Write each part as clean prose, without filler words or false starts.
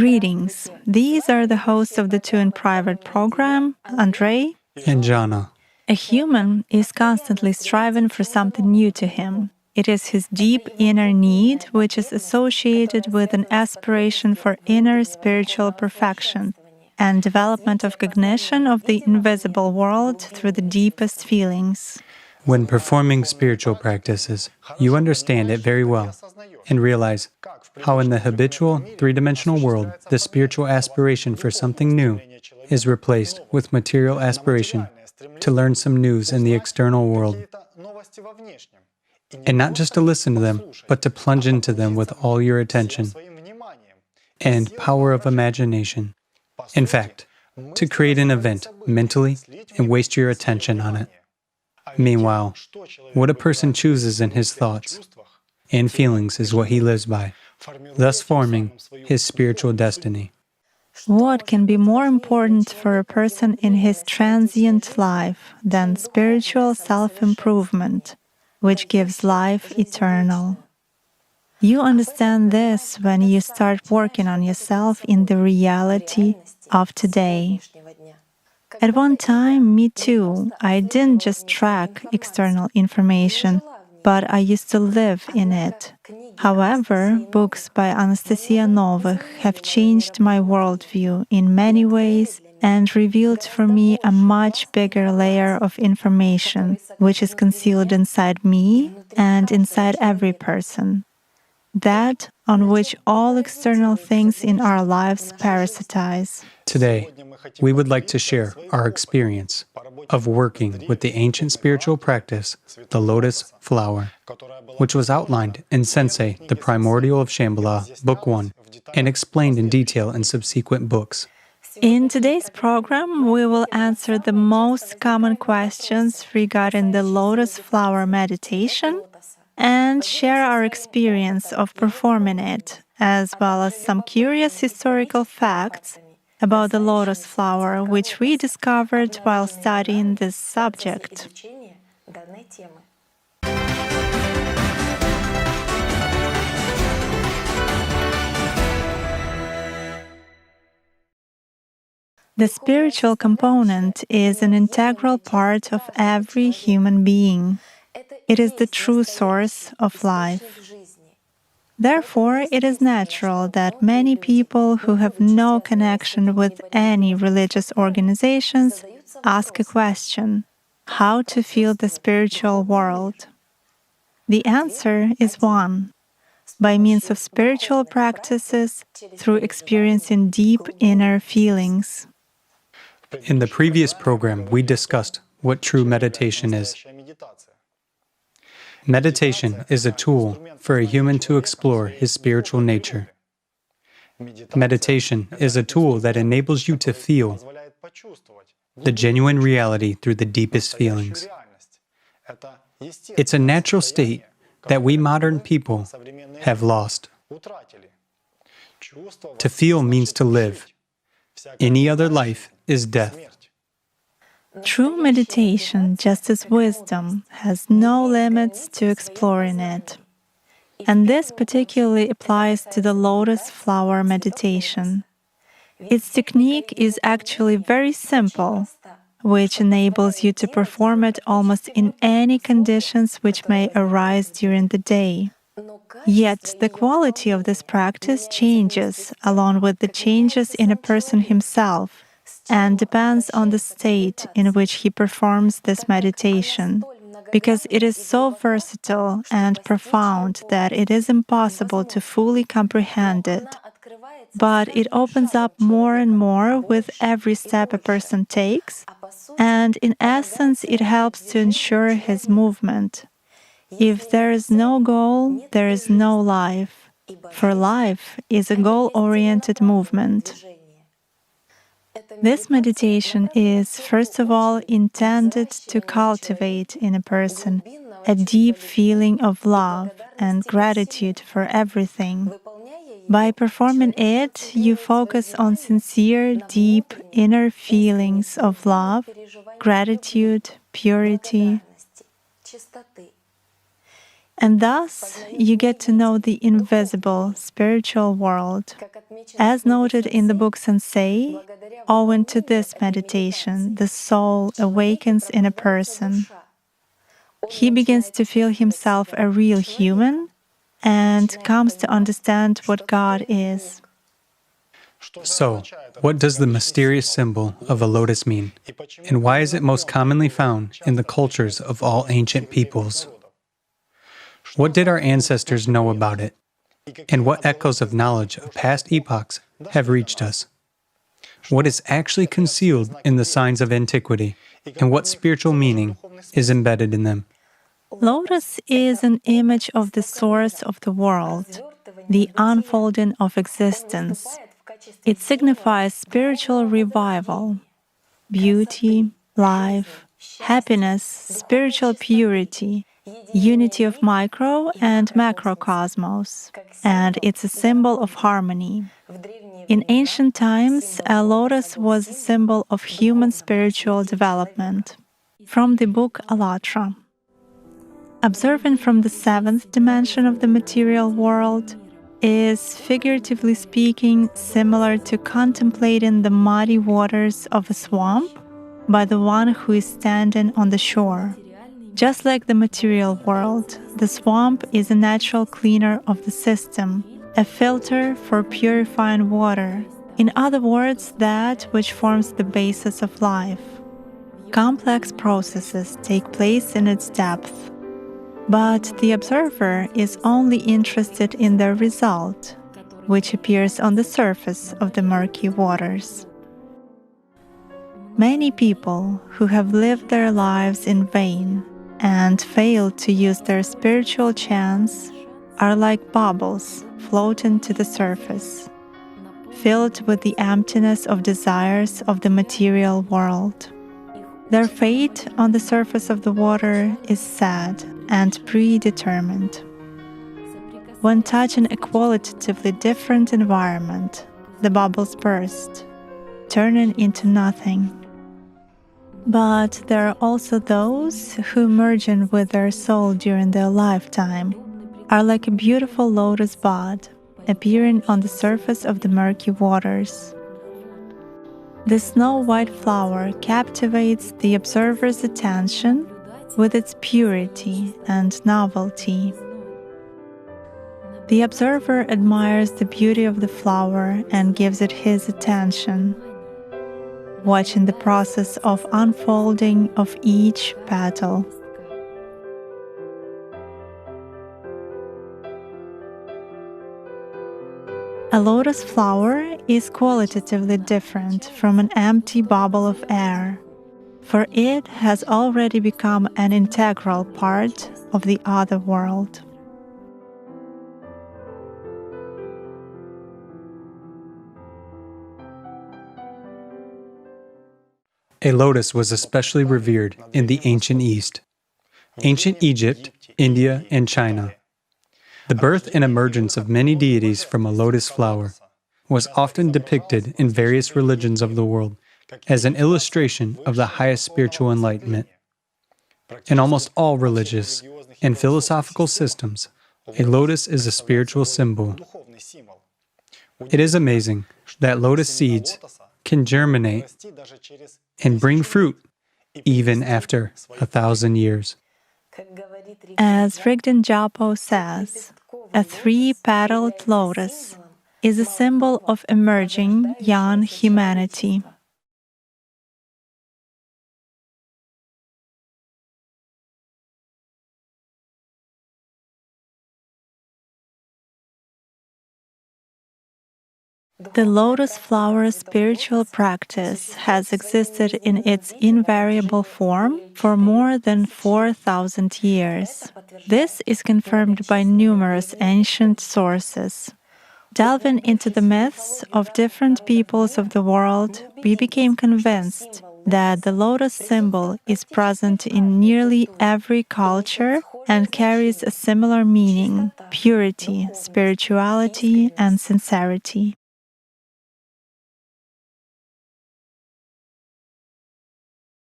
Greetings. These are the hosts of the Two in Private program, Andrei and Jana. A human is constantly striving for something new to him. It is his deep inner need, which is associated with an aspiration for inner spiritual perfection and development of cognition of the invisible world through the deepest feelings. When performing spiritual practices, you understand it very well and realize how in the habitual, three-dimensional world, the spiritual aspiration for something new is replaced with material aspiration to learn some news in the external world. And not just to listen to them, but to plunge into them with all your attention and power of imagination. In fact, to create an event mentally and waste your attention on it. Meanwhile, what a person chooses in his thoughts and feelings is what he lives by, thus forming his spiritual destiny. What can be more important for a person in his transient life than spiritual self-improvement, which gives life eternal? You understand this when you start working on yourself in the reality of today. At one time, me too, I didn't just track external information, but I used to live in it. However, books by Anastasia Novykh have changed my worldview in many ways and revealed for me a much bigger layer of information, which is concealed inside me and inside every person. That on which all external things in our lives parasitize. Today, we would like to share our experience of working with the ancient spiritual practice, the lotus flower, which was outlined in Sensei, the Primordial of Shambhala, Book 1, and explained in detail in subsequent books. In today's program, we will answer the most common questions regarding the lotus flower meditation and share our experience of performing it, as well as some curious historical facts about the lotus flower, which we discovered while studying this subject. The spiritual component is an integral part of every human being. It is the true source of life. Therefore, it is natural that many people who have no connection with any religious organizations ask a question: how to feel the spiritual world? The answer is one: by means of spiritual practices, through experiencing deep inner feelings. In the previous program, we discussed what true meditation is. Meditation is a tool for a human to explore his spiritual nature. Meditation is a tool that enables you to feel the genuine reality through the deepest feelings. It's a natural state that we modern people have lost. To feel means to live. Any other life is death. True meditation, just as wisdom, has no limits to exploring it. And this particularly applies to the lotus flower meditation. Its technique is actually very simple, which enables you to perform it almost in any conditions which may arise during the day. Yet the quality of this practice changes along with the changes in a person himself, and depends on the state in which he performs this meditation, because it is so versatile and profound that it is impossible to fully comprehend it. But it opens up more and more with every step a person takes, and in essence it helps to ensure his movement. If there is no goal, there is no life, for life is a goal-oriented movement. This meditation is, first of all, intended to cultivate in a person a deep feeling of love and gratitude for everything. By performing it, you focus on sincere, deep inner feelings of love, gratitude, purity. And thus, you get to know the invisible spiritual world. As noted in the book Sensei, owing to this meditation, the soul awakens in a person. He begins to feel himself a real human and comes to understand what God is. So, what does the mysterious symbol of a lotus mean? And why is it most commonly found in the cultures of all ancient peoples? What did our ancestors know about it? And what echoes of knowledge of past epochs have reached us? What is actually concealed in the signs of antiquity? And what spiritual meaning is embedded in them? Lotus is an image of the source of the world, the unfolding of existence. It signifies spiritual revival, beauty, life, happiness, spiritual purity, unity of micro and macrocosmos, and it's a symbol of harmony. In ancient times, a lotus was a symbol of human spiritual development. From the book Alatra. Observing from the seventh dimension of the material world is, figuratively speaking, similar to contemplating the muddy waters of a swamp by the one who is standing on the shore. Just like the material world, the swamp is a natural cleaner of the system, a filter for purifying water, in other words, that which forms the basis of life. Complex processes take place in its depth, but the observer is only interested in the result, which appears on the surface of the murky waters. Many people who have lived their lives in vain and failed to use their spiritual chance are like bubbles floating to the surface, filled with the emptiness of desires of the material world. Their fate on the surface of the water is sad and predetermined. When touching a qualitatively different environment, the bubbles burst, turning into nothing. But there are also those who, merging with their soul during their lifetime, are like a beautiful lotus bud appearing on the surface of the murky waters. The snow-white flower captivates the observer's attention with its purity and novelty. The observer admires the beauty of the flower and gives it his attention, watching the process of unfolding of each petal. A lotus flower is qualitatively different from an empty bubble of air, for it has already become an integral part of the other world. A lotus was especially revered in the ancient East, ancient Egypt, India, and China. The birth and emergence of many deities from a lotus flower was often depicted in various religions of the world as an illustration of the highest spiritual enlightenment. In almost all religious and philosophical systems, a lotus is a spiritual symbol. It is amazing that lotus seeds can germinate and bring fruit even after 1,000 years. As Rigden Japo says, a three-petaled lotus is a symbol of emerging young humanity. The lotus flower spiritual practice has existed in its invariable form for more than 4,000 years. This is confirmed by numerous ancient sources. Delving into the myths of different peoples of the world, we became convinced that the lotus symbol is present in nearly every culture and carries a similar meaning: purity, spirituality, and sincerity.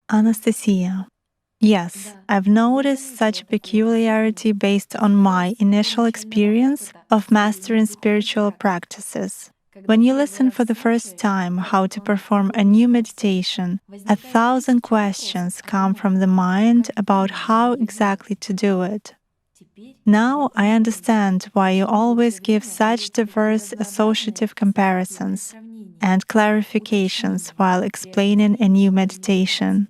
Anastasia. Yes, I've noticed such a peculiarity based on my initial experience of mastering spiritual practices. When you listen for the first time how to perform a new meditation, 1,000 questions come from the mind about how exactly to do it. Now I understand why you always give such diverse associative comparisons and clarifications while explaining a new meditation.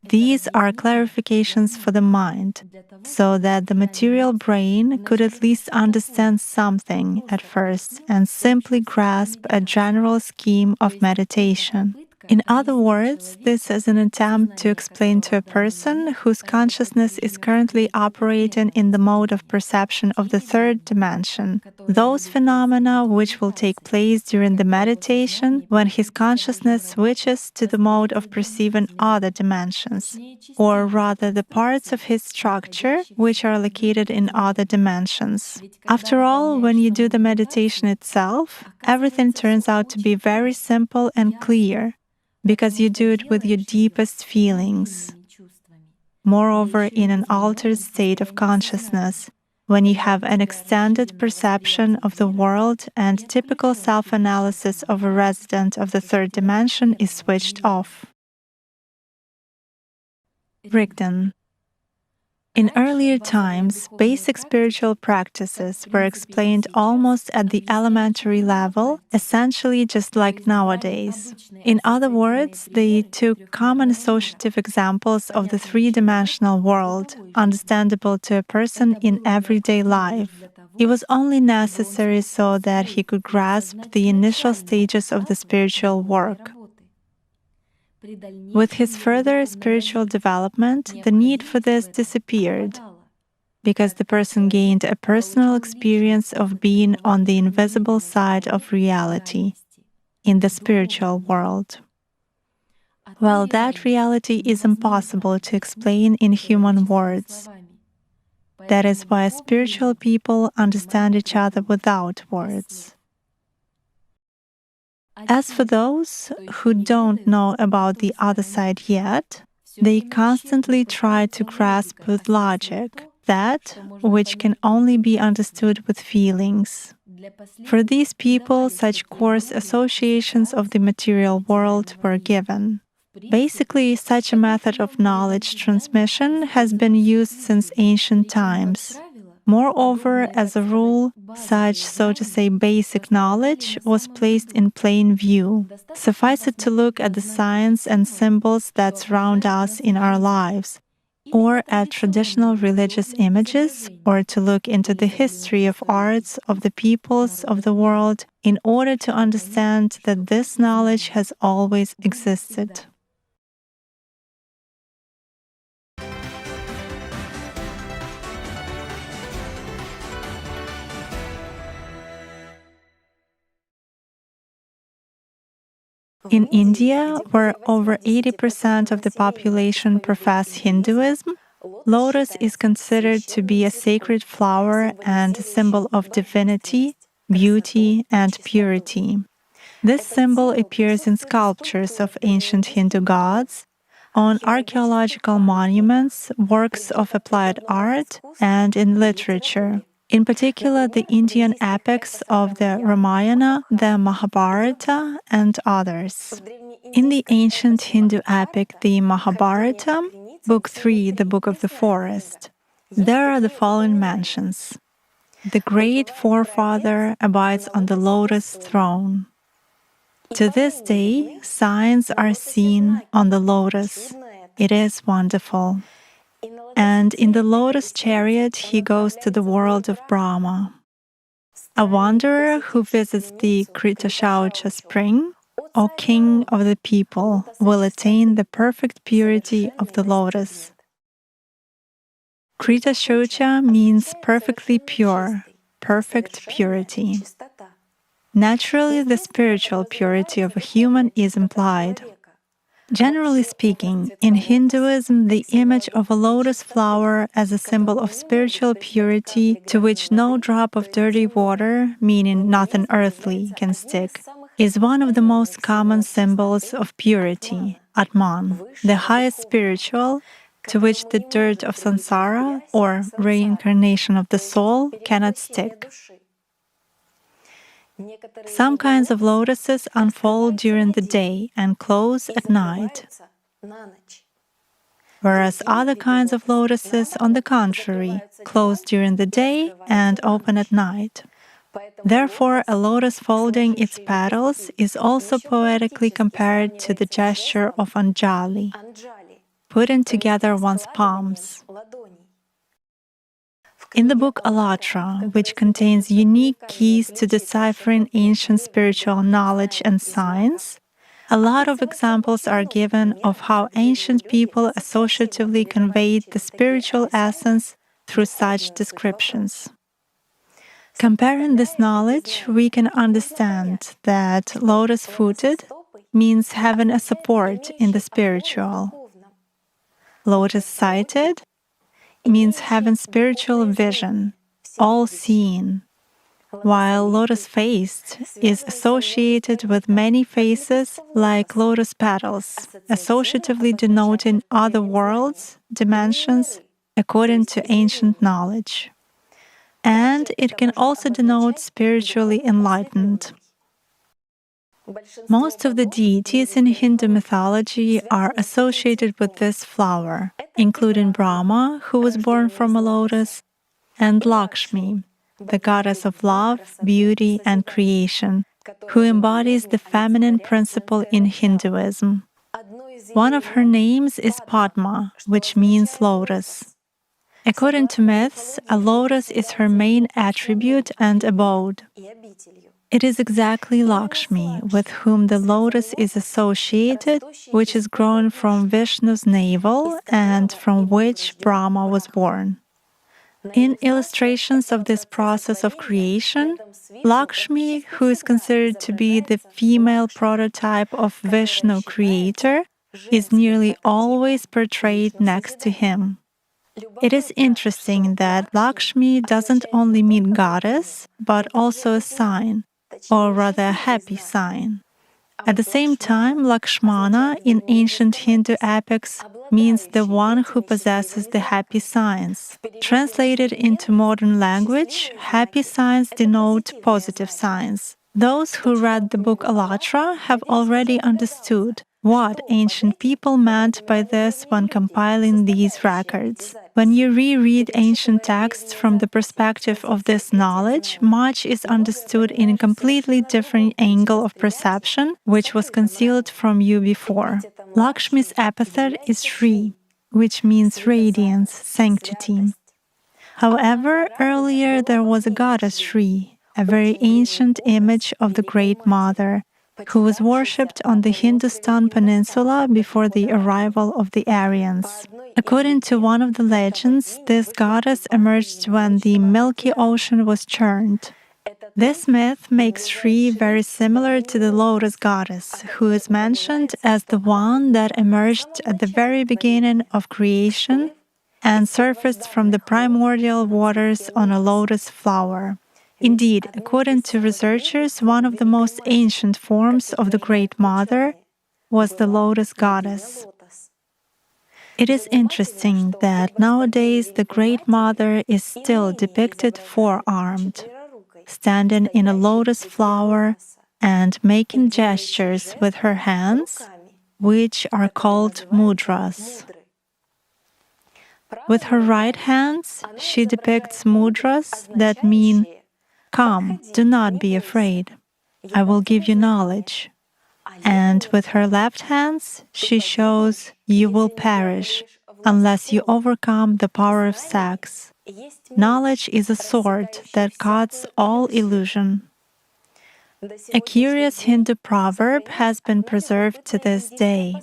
These are clarifications for the mind, so that the material brain could at least understand something at first and simply grasp a general scheme of meditation. In other words, this is an attempt to explain to a person whose consciousness is currently operating in the mode of perception of the third dimension, those phenomena which will take place during the meditation when his consciousness switches to the mode of perceiving other dimensions, or rather the parts of his structure which are located in other dimensions. After all, when you do the meditation itself, everything turns out to be very simple and clear, because you do it with your deepest feelings. Moreover, in an altered state of consciousness, when you have an extended perception of the world and typical self-analysis of a resident of the third dimension is switched off. Rigdon. In earlier times, basic spiritual practices were explained almost at the elementary level, essentially just like nowadays. In other words, they took common associative examples of the three-dimensional world, understandable to a person in everyday life. It was only necessary so that he could grasp the initial stages of the spiritual work. With his further spiritual development, the need for this disappeared, because the person gained a personal experience of being on the invisible side of reality, in the spiritual world. Well, that reality is impossible to explain in human words. That is why spiritual people understand each other without words. As for those who don't know about the other side yet, they constantly try to grasp with logic that which can only be understood with feelings. For these people, such coarse associations of the material world were given. Basically, such a method of knowledge transmission has been used since ancient times. Moreover, as a rule, such, so to say, basic knowledge was placed in plain view. Suffice it to look at the signs and symbols that surround us in our lives, or at traditional religious images, or to look into the history of arts of the peoples of the world in order to understand that this knowledge has always existed. In India, where over 80% of the population profess Hinduism, lotus is considered to be a sacred flower and a symbol of divinity, beauty, and purity. This symbol appears in sculptures of ancient Hindu gods, on archaeological monuments, works of applied art, and in literature. In particular, the Indian epics of the Ramayana, the Mahabharata, and others. In the ancient Hindu epic, the Mahabharata, Book 3, the Book of the Forest, there are the following mentions. The great forefather abides on the lotus throne. To this day, signs are seen on the lotus. It is wonderful. And in the lotus chariot, he goes to the world of Brahma. A wanderer who visits the Kritashaucha spring, O king of the people, will attain the perfect purity of the lotus. Kritashaucha means perfectly pure, perfect purity. Naturally, the spiritual purity of a human is implied. Generally speaking, in Hinduism, the image of a lotus flower as a symbol of spiritual purity to which no drop of dirty water, meaning nothing earthly, can stick, is one of the most common symbols of purity, Atman, the highest spiritual, to which the dirt of samsara, or reincarnation of the soul, cannot stick. Some kinds of lotuses unfold during the day and close at night, whereas other kinds of lotuses, on the contrary, close during the day and open at night. Therefore, a lotus folding its petals is also poetically compared to the gesture of Anjali, putting together one's palms. In the book Alatra, which contains unique keys to deciphering ancient spiritual knowledge and science, a lot of examples are given of how ancient people associatively conveyed the spiritual essence through such descriptions. Comparing this knowledge, we can understand that lotus-footed means having a support in the spiritual. Lotus-sighted means having spiritual vision, all-seeing, while lotus-faced is associated with many faces like lotus petals, associatively denoting other worlds, dimensions, according to ancient knowledge. And it can also denote spiritually enlightened. Most of the deities in Hindu mythology are associated with this flower, including Brahma, who was born from a lotus, and Lakshmi, the goddess of love, beauty, and creation, who embodies the feminine principle in Hinduism. One of her names is Padma, which means lotus. According to myths, a lotus is her main attribute and abode. It is exactly Lakshmi, with whom the lotus is associated, which is grown from Vishnu's navel and from which Brahma was born. In illustrations of this process of creation, Lakshmi, who is considered to be the female prototype of Vishnu creator, is nearly always portrayed next to him. It is interesting that Lakshmi doesn't only mean goddess, but also a sign, or rather a happy sign. At the same time, Lakshmana in ancient Hindu epics means the one who possesses the happy signs. Translated into modern language, happy signs denote positive signs. Those who read the book Alatra have already understood what ancient people meant by this when compiling these records. When you reread ancient texts from the perspective of this knowledge, much is understood in a completely different angle of perception, which was concealed from you before. Lakshmi's epithet is Shri, which means radiance, sanctity. However, earlier there was a goddess Shri, a very ancient image of the Great Mother, who was worshipped on the Hindustan peninsula before the arrival of the Aryans. According to one of the legends, this goddess emerged when the Milky Ocean was churned. This myth makes Shri very similar to the lotus goddess, who is mentioned as the one that emerged at the very beginning of creation and surfaced from the primordial waters on a lotus flower. Indeed, according to researchers, one of the most ancient forms of the Great Mother was the lotus goddess. It is interesting that nowadays the Great Mother is still depicted four-armed, standing in a lotus flower and making gestures with her hands, which are called mudras. With her right hands, she depicts mudras that mean, "Come, do not be afraid. I will give you knowledge." And with her left hands, she shows, "You will perish unless you overcome the power of sex. Knowledge is a sword that cuts all illusion." A curious Hindu proverb has been preserved to this day.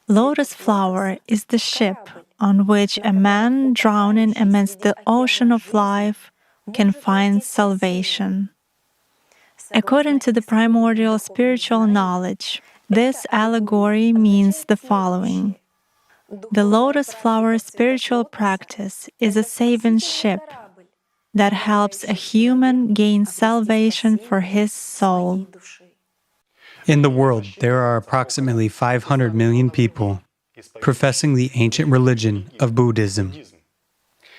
Lotus flower is the ship on which a man drowning amidst the ocean of life can find salvation. According to the primordial spiritual knowledge, this allegory means the following. The lotus flower spiritual practice is a saving ship, that helps a human gain salvation for his soul. In the world, there are approximately 500 million people professing the ancient religion of Buddhism,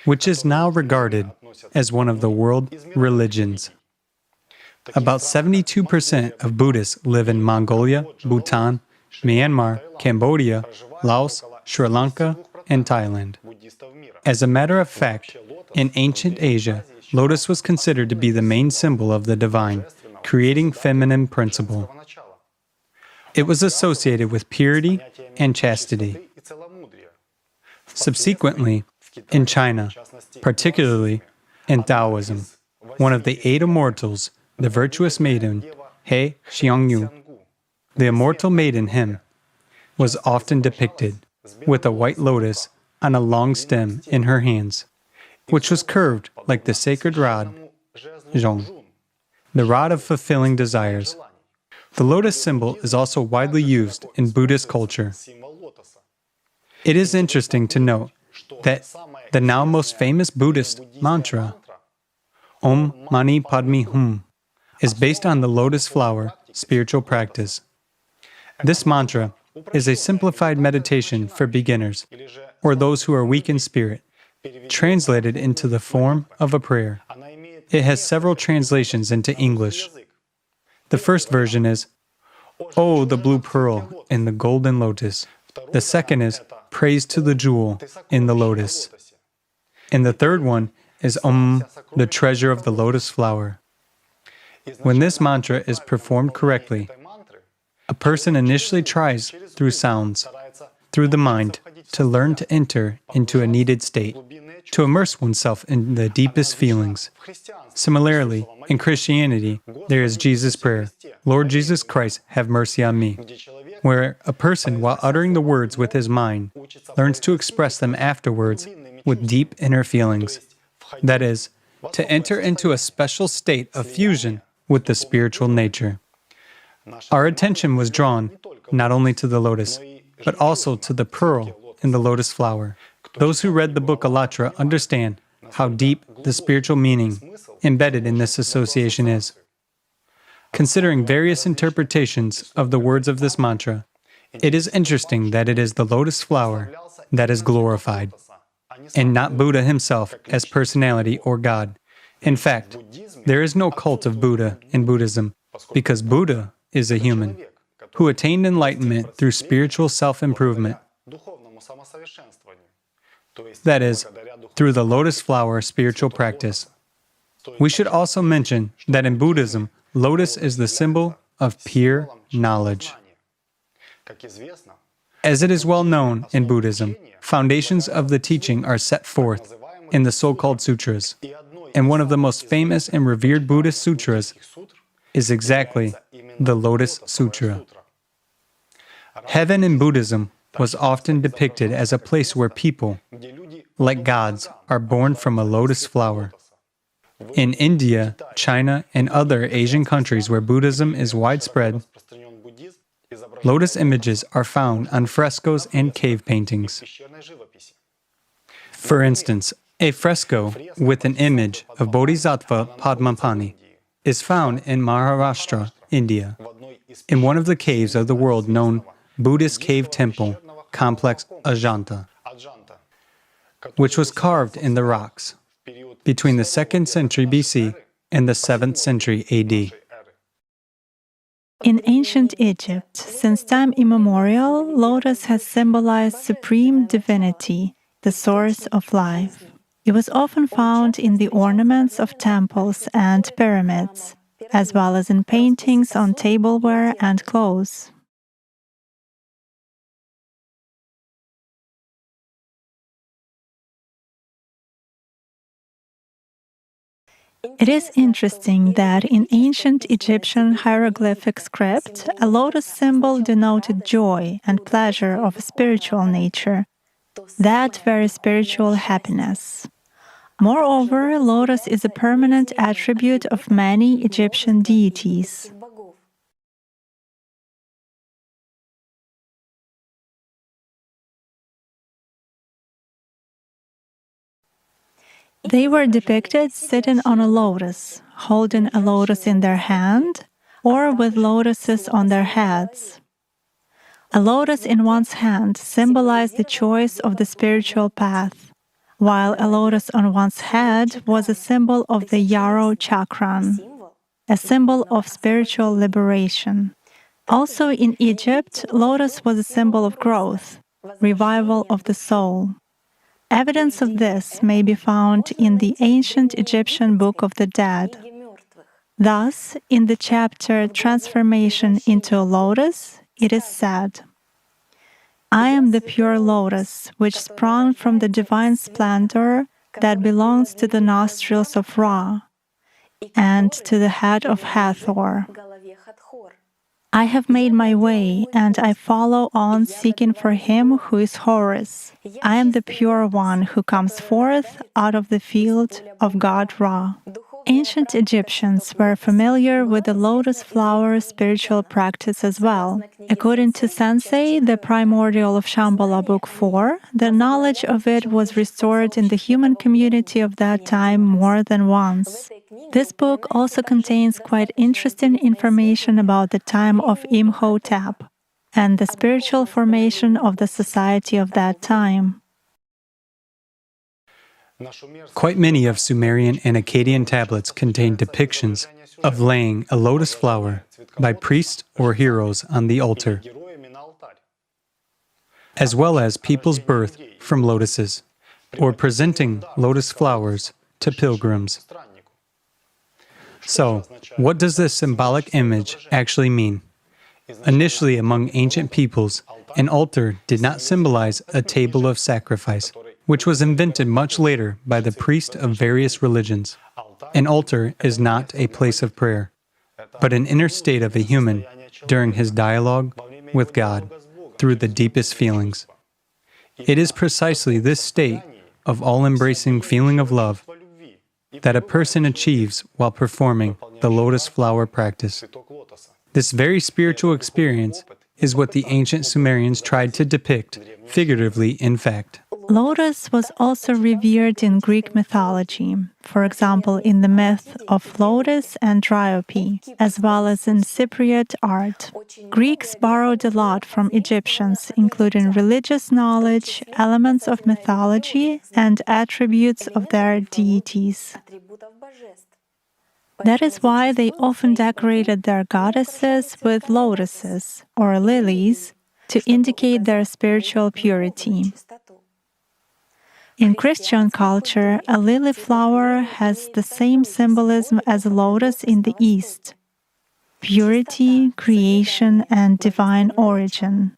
which is now regarded as one of the world religions. About 72% of Buddhists live in Mongolia, Bhutan, Myanmar, Cambodia, Laos, Sri Lanka, and Thailand. As a matter of fact, in ancient Asia, lotus was considered to be the main symbol of the divine, creating feminine principle. It was associated with purity and chastity. Subsequently, in China, particularly in Taoism, one of the eight immortals, the virtuous maiden, He Xiongnu, the immortal maiden hymn, was often depicted with a white lotus on a long stem in her hands, which was curved like the sacred rod, zhong, the rod of fulfilling desires. The lotus symbol is also widely used in Buddhist culture. It is interesting to note that the now most famous Buddhist mantra, Om Mani Padme Hum, is based on the lotus flower spiritual practice. This mantra is a simplified meditation for beginners or those who are weak in spirit, translated into the form of a prayer. It has several translations into English. The first version is, "Oh, the blue pearl in the golden lotus." The second is, "Praise to the jewel in the lotus." And the third one is, the treasure of the lotus flower. When this mantra is performed correctly, a person initially tries through sounds, through the mind, to learn to enter into a needed state, to immerse oneself in the deepest feelings. Similarly, in Christianity, there is Jesus' prayer, "Lord Jesus Christ, have mercy on me," where a person, while uttering the words with his mind, learns to express them afterwards with deep inner feelings. That is, to enter into a special state of fusion with the spiritual nature. Our attention was drawn not only to the lotus, but also to the pearl in the lotus flower. Those who read the book Alatra understand how deep the spiritual meaning embedded in this association is. Considering various interpretations of the words of this mantra, it is interesting that it is the lotus flower that is glorified, and not Buddha himself as personality or God. In fact, there is no cult of Buddha in Buddhism, because Buddha is a human who attained enlightenment through spiritual self-improvement. That is, through the lotus flower spiritual practice. We should also mention that in Buddhism, lotus is the symbol of pure knowledge. As it is well known in Buddhism, foundations of the teaching are set forth in the so-called sutras, and one of the most famous and revered Buddhist sutras is exactly the Lotus Sutra. Heaven in Buddhism was often depicted as a place where people, like gods, are born from a lotus flower. In India, China, and other Asian countries where Buddhism is widespread, lotus images are found on frescoes and cave paintings. For instance, a fresco with an image of Bodhisattva Padmapani is found in Maharashtra, India, in one of the caves of the world known Buddhist cave temple complex Ajanta, which was carved in the rocks between the 2nd century BC and the 7th century AD. In ancient Egypt, since time immemorial, lotus has symbolized supreme divinity, the source of life. It was often found in the ornaments of temples and pyramids, as well as in paintings on tableware and clothes. It is interesting that in ancient Egyptian hieroglyphic script, a lotus symbol denoted joy and pleasure of a spiritual nature, that very spiritual happiness. Moreover, lotus is a permanent attribute of many Egyptian deities. They were depicted sitting on a lotus, holding a lotus in their hand, or with lotuses on their heads. A lotus in one's hand symbolized the choice of the spiritual path, while a lotus on one's head was a symbol of the Yarrow Chakran, a symbol of spiritual liberation. Also in Egypt, lotus was a symbol of growth, revival of the soul. Evidence of this may be found in the ancient Egyptian Book of the Dead. Thus, in the chapter Transformation into a Lotus, it is said, "I am the pure lotus, which sprung from the divine splendor that belongs to the nostrils of Ra and to the head of Hathor. I have made my way, and I follow on seeking for him who is Horus. I am the pure one who comes forth out of the field of God Ra." Ancient Egyptians were familiar with the lotus flower spiritual practice as well. According to Sensei, the primordial of Shambhala Book 4, the knowledge of it was restored in the human community of that time more than once. This book also contains quite interesting information about the time of Imhotep and the spiritual formation of the society of that time. Quite many of Sumerian and Akkadian tablets contain depictions of laying a lotus flower by priests or heroes on the altar, as well as people's birth from lotuses, or presenting lotus flowers to pilgrims. So, what does this symbolic image actually mean? Initially, among ancient peoples, an altar did not symbolize a table of sacrifice, which was invented much later by the priests of various religions. An altar is not a place of prayer, but an inner state of a human during his dialogue with God through the deepest feelings. It is precisely this state of all-embracing feeling of love that a person achieves while performing the lotus flower practice. This very spiritual experience is what the ancient Sumerians tried to depict figuratively in fact. Lotus was also revered in Greek mythology, for example, in the myth of Lotus and Dryope, as well as in Cypriot art. Greeks borrowed a lot from Egyptians, including religious knowledge, elements of mythology, and attributes of their deities. That is why they often decorated their goddesses with lotuses, or lilies, to indicate their spiritual purity. In Christian culture, a lily flower has the same symbolism as a lotus in the East: purity, creation, and divine origin.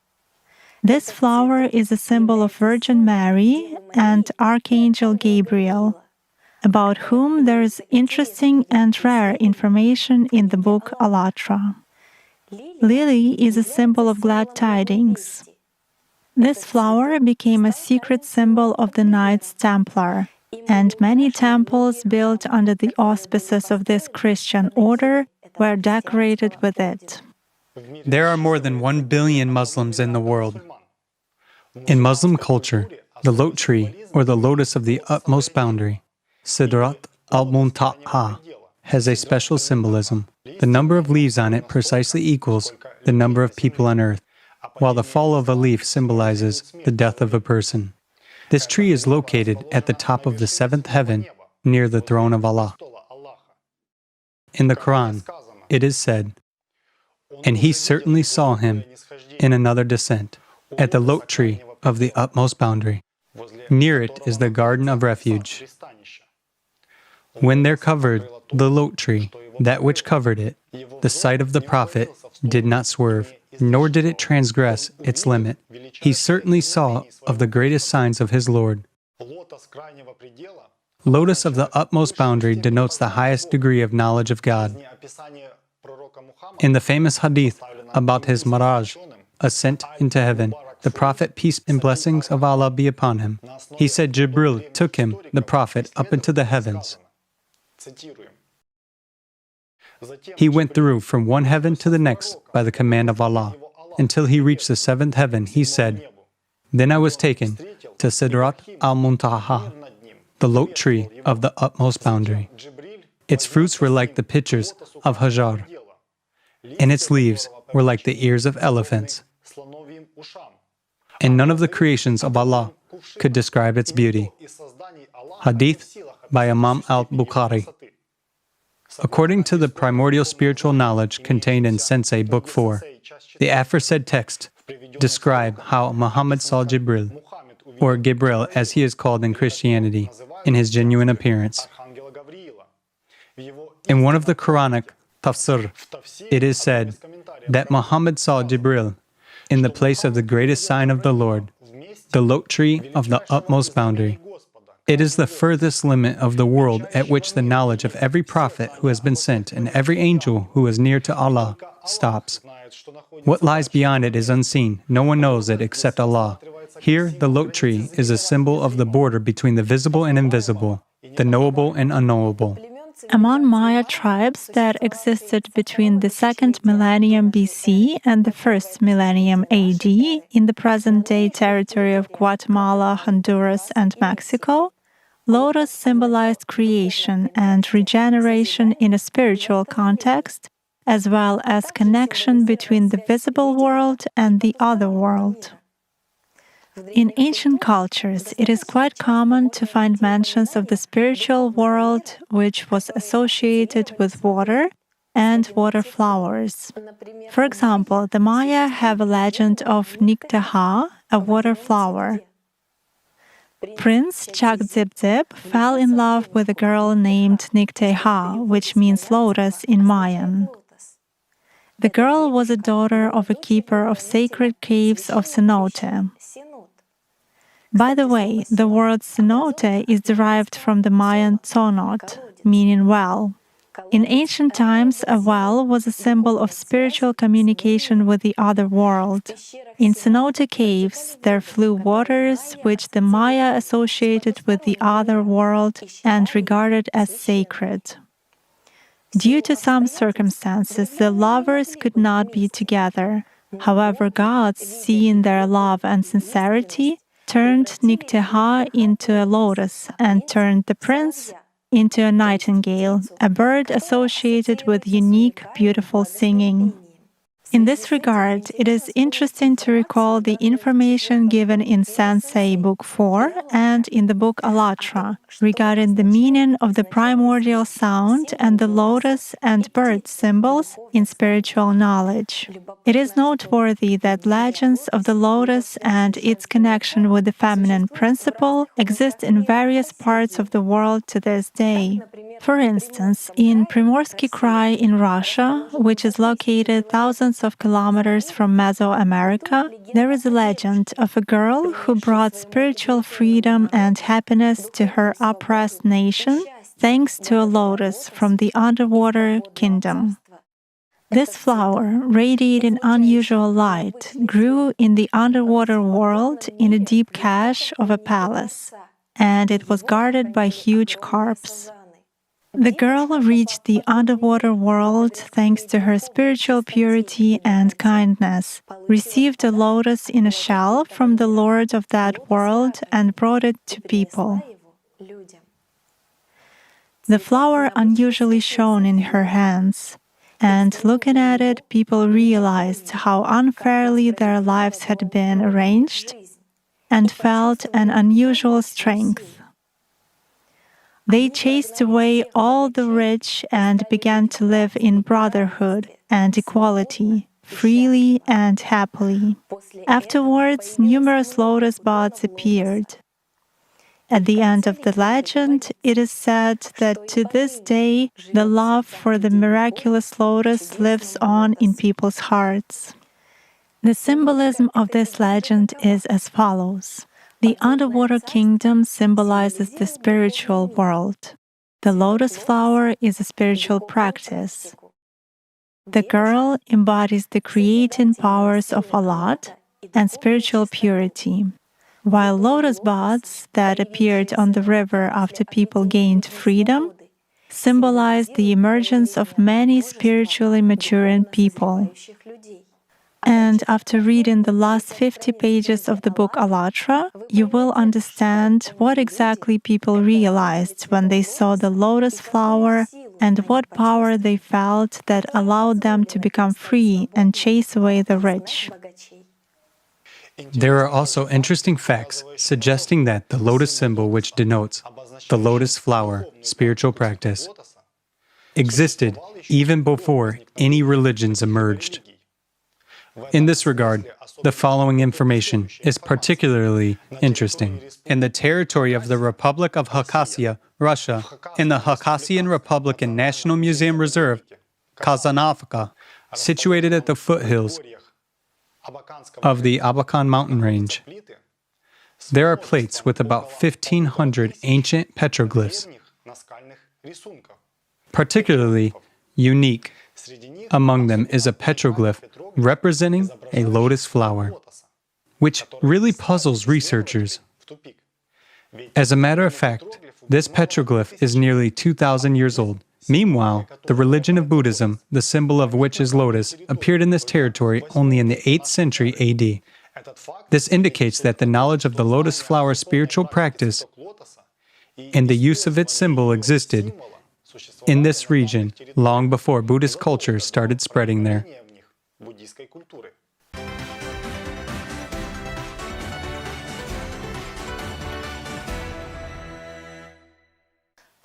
This flower is a symbol of Virgin Mary and Archangel Gabriel, about whom there is interesting and rare information in the book Alatra. Lily is a symbol of glad tidings. This flower became a secret symbol of the Knights Templar, and many temples built under the auspices of this Christian order were decorated with it. There are more than 1 billion Muslims in the world. In Muslim culture, the lot tree, or the lotus of the utmost boundary, Sidrat al-Muntaha, has a special symbolism. The number of leaves on it precisely equals the number of people on earth, while the fall of a leaf symbolizes the death of a person. This tree is located at the top of the 7th heaven, near the throne of Allah. In the Quran, it is said, "And he certainly saw him in another descent, at the lot tree of the utmost boundary. Near it is the garden of refuge. When there covered the lot tree, that which covered it, the sight of the Prophet did not swerve, nor did it transgress its limit. He certainly saw of the greatest signs of his Lord." Lotus of the utmost boundary denotes the highest degree of knowledge of God. In the famous hadith about his Maraj, ascent into heaven, the Prophet, peace and blessings of Allah be upon him, he said Jibril took him, the Prophet, up into the heavens. He went through from one heaven to the next by the command of Allah. Until he reached the 7th heaven, he said, "Then I was taken to Sidrat al-Muntaha, the lote tree of the utmost boundary. Its fruits were like the pitchers of Hajar, and its leaves were like the ears of elephants. And none of the creations of Allah could describe its beauty. Hadith by Imam al-Bukhari. According to the primordial spiritual knowledge contained in Sensei Book 4, the aforesaid text describe how Muhammad saw Jibril, or Gabriel as he is called in Christianity, in his genuine appearance. In one of the Quranic tafsir, it is said that Muhammad saw Jibril in the place of the greatest sign of the Lord, the lote tree of the utmost boundary. It is the furthest limit of the world at which the knowledge of every prophet who has been sent and every angel who is near to Allah stops. What lies beyond it is unseen. No one knows it except Allah. Here, the lote tree is a symbol of the border between the visible and invisible, the knowable and unknowable. Among Maya tribes that existed between the 2nd millennium BC and the 1st millennium AD in the present-day territory of Guatemala, Honduras, and Mexico, lotus symbolized creation and regeneration in a spiritual context, as well as connection between the visible world and the other world. In ancient cultures, it is quite common to find mentions of the spiritual world, which was associated with water and water flowers. For example, the Maya have a legend of Nikteha, a water flower. Prince Chagzibzib fell in love with a girl named Nikteha, which means lotus in Mayan. The girl was a daughter of a keeper of sacred caves of cenote. By the way, the word cenote is derived from the Mayan tzonot, meaning well. In ancient times, a well was a symbol of spiritual communication with the other world. In cenote caves, there flew waters which the Maya associated with the other world and regarded as sacred. Due to some circumstances, the lovers could not be together. However, gods, seeing their love and sincerity, turned Nikteha into a lotus and turned the prince into a nightingale, a bird associated with unique, beautiful singing. In this regard, it is interesting to recall the information given in Sensei Book 4 and in the book Alatra regarding the meaning of the primordial sound and the lotus and bird symbols in spiritual knowledge. It is noteworthy that legends of the lotus and its connection with the feminine principle exist in various parts of the world to this day. For instance, in Primorsky Krai in Russia, which is located thousands of kilometers from Mesoamerica, there is a legend of a girl who brought spiritual freedom and happiness to her oppressed nation thanks to a lotus from the underwater kingdom. This flower, radiating unusual light, grew in the underwater world in a deep cache of a palace, and it was guarded by huge carps. The girl reached the underwater world thanks to her spiritual purity and kindness, received a lotus in a shell from the Lord of that world, and brought it to people. The flower unusually shone in her hands, and looking at it, people realized how unfairly their lives had been arranged and felt an unusual strength. They chased away all the rich and began to live in brotherhood and equality, freely and happily. Afterwards, numerous lotus buds appeared. At the end of the legend, it is said that to this day, the love for the miraculous lotus lives on in people's hearts. The symbolism of this legend is as follows. The underwater kingdom symbolizes the spiritual world. The lotus flower is a spiritual practice. The girl embodies the creating powers of Allah and spiritual purity, while lotus buds that appeared on the river after people gained freedom symbolize the emergence of many spiritually maturing people. And after reading the last 50 pages of the book Alatra, you will understand what exactly people realized when they saw the lotus flower and what power they felt that allowed them to become free and chase away the rich. There are also interesting facts suggesting that the lotus symbol, which denotes the lotus flower spiritual practice, existed even before any religions emerged. In this regard, the following information is particularly interesting. In the territory of the Republic of Khakassia, Russia, in the Khakassian Republican National Museum Reserve, Kazanovka, situated at the foothills of the Abakan mountain range, there are plates with about 1,500 ancient petroglyphs. Particularly unique among them is a petroglyph representing a lotus flower, which really puzzles researchers. As a matter of fact, this petroglyph is nearly 2,000 years old. Meanwhile, the religion of Buddhism, the symbol of which is lotus, appeared in this territory only in the 8th century AD. This indicates that the knowledge of the lotus flower spiritual practice and the use of its symbol existed in this region long before Buddhist culture started spreading there.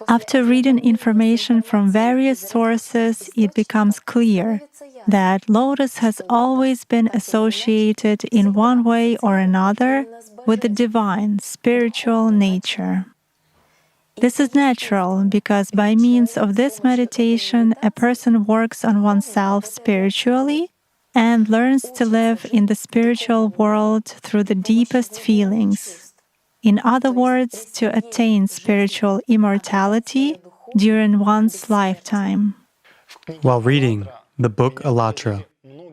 After reading information from various sources, it becomes clear that lotus has always been associated in one way or another with the divine, spiritual nature. This is natural because by means of this meditation, a person works on oneself spiritually and learns to live in the spiritual world through the deepest feelings. In other words, to attain spiritual immortality during one's lifetime. While reading the book Alatra,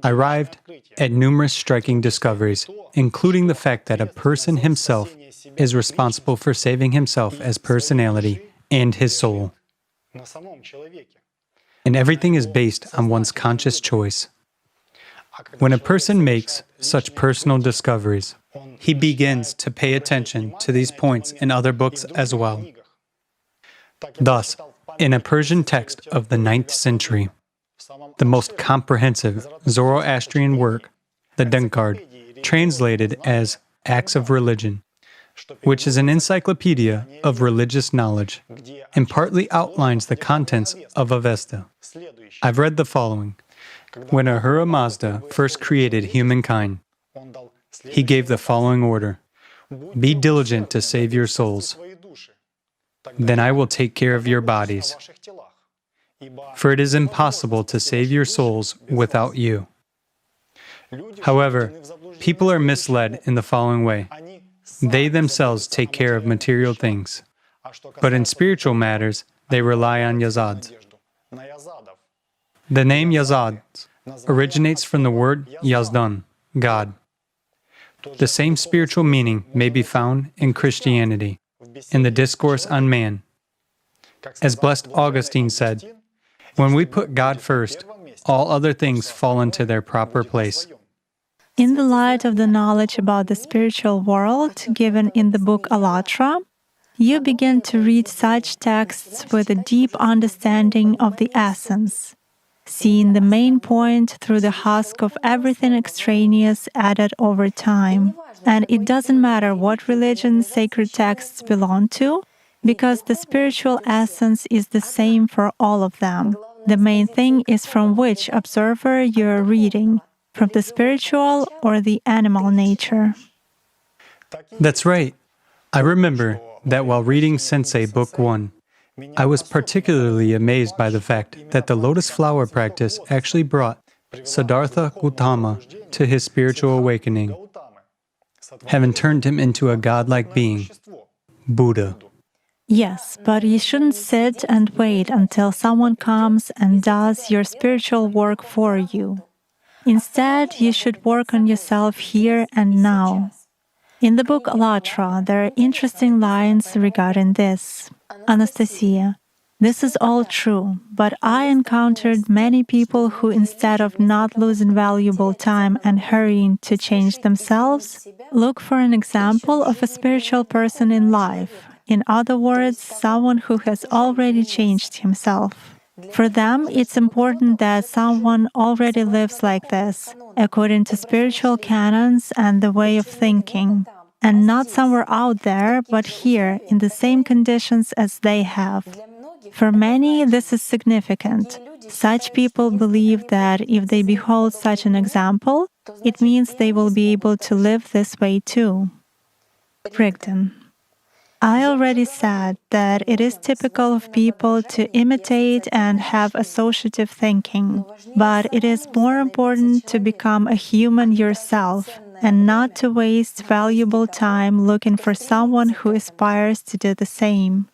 I arrived at numerous striking discoveries, including the fact that a person himself is responsible for saving himself as personality and his soul. And everything is based on one's conscious choice. When a person makes such personal discoveries, he begins to pay attention to these points in other books as well. Thus, in a Persian text of the 9th century, the most comprehensive Zoroastrian work, the Denkard, translated as Acts of Religion, which is an encyclopedia of religious knowledge and partly outlines the contents of Avesta. I've read the following. When Ahura Mazda first created humankind, he gave the following order: be diligent to save your souls. Then I will take care of your bodies. For it is impossible to save your souls without you. However, people are misled in the following way. They themselves take care of material things, but in spiritual matters, they rely on Yazad. The name Yazad originates from the word Yazdan, God. The same spiritual meaning may be found in Christianity, in the Discourse on Man. As Blessed Augustine said, when we put God first, all other things fall into their proper place. In the light of the knowledge about the spiritual world given in the book Alatra, you begin to read such texts with a deep understanding of the essence, seeing the main point through the husk of everything extraneous added over time. And it doesn't matter what religion sacred texts belong to, because the spiritual essence is the same for all of them. The main thing is from which observer you're reading, from the spiritual or the animal nature. That's right. I remember that while reading Sensei Book 1, I was particularly amazed by the fact that the lotus flower practice actually brought Siddhartha Gautama to his spiritual awakening, having turned him into a godlike being, Buddha. Yes, but you shouldn't sit and wait until someone comes and does your spiritual work for you. Instead, you should work on yourself here and now. In the book Alatra, there are interesting lines regarding this. Anastasia, This is all true, but I encountered many people who, instead of not losing valuable time and hurrying to change themselves, look for an example of a spiritual person in life. In other words, someone who has already changed himself. For them, it's important that someone already lives like this, according to spiritual canons and the way of thinking, and not somewhere out there, but here, in the same conditions as they have. For many, this is significant. Such people believe that if they behold such an example, it means they will be able to live this way too. Brigden. I already said that it is typical of people to imitate and have associative thinking, but it is more important to become a human yourself and not to waste valuable time looking for someone who aspires to do the same.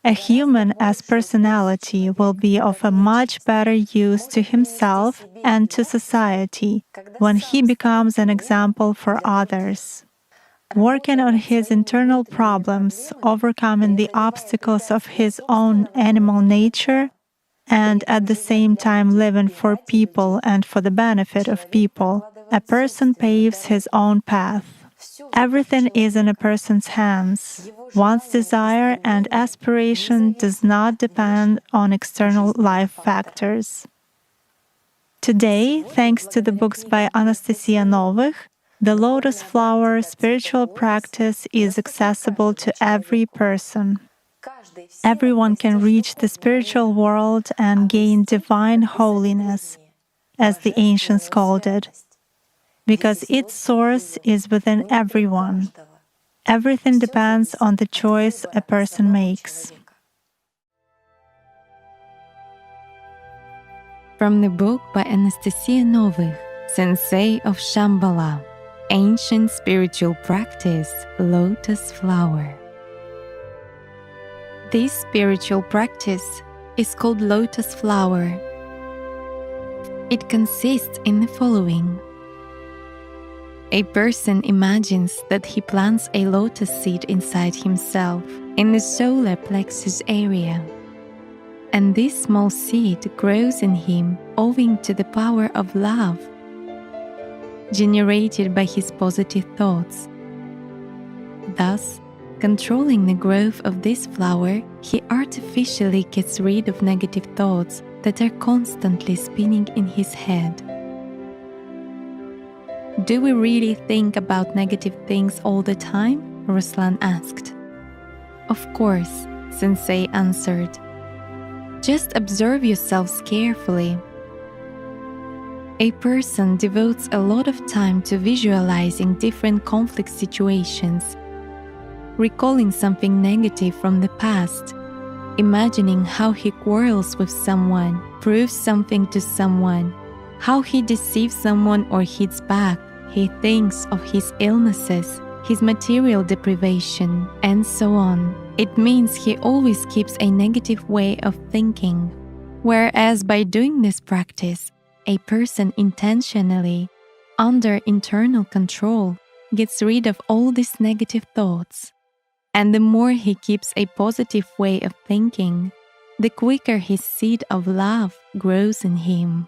A human as personality will be of a much better use to himself and to society when he becomes an example for others. Working on his internal problems, overcoming the obstacles of his own animal nature, and at the same time living for people and for the benefit of people, a person paves his own path. Everything is in a person's hands. One's desire and aspiration does not depend on external life factors. Today, thanks to the books by Anastasia Novych, the lotus flower spiritual practice is accessible to every person. Everyone can reach the spiritual world and gain divine holiness, as the ancients called it, because its source is within everyone. Everything depends on the choice a person makes. From the book by Anastasia Novych, Sensei of Shambhala, Ancient Spiritual Practice, Lotus Flower. This spiritual practice is called lotus flower. It consists in the following. A person imagines that he plants a lotus seed inside himself in the solar plexus area. And this small seed grows in him owing to the power of love generated by his positive thoughts. Thus, controlling the growth of this flower, he artificially gets rid of negative thoughts that are constantly spinning in his head. Do we really think about negative things all the time? Ruslan asked. Of course, Sensei answered. Just observe yourselves carefully. A person devotes a lot of time to visualizing different conflict situations, recalling something negative from the past, imagining how he quarrels with someone, proves something to someone, how he deceives someone or hits back. He thinks of his illnesses, his material deprivation, and so on. It means he always keeps a negative way of thinking. Whereas by doing this practice, a person intentionally, under internal control, gets rid of all these negative thoughts. And the more he keeps a positive way of thinking, the quicker his seed of love grows in him.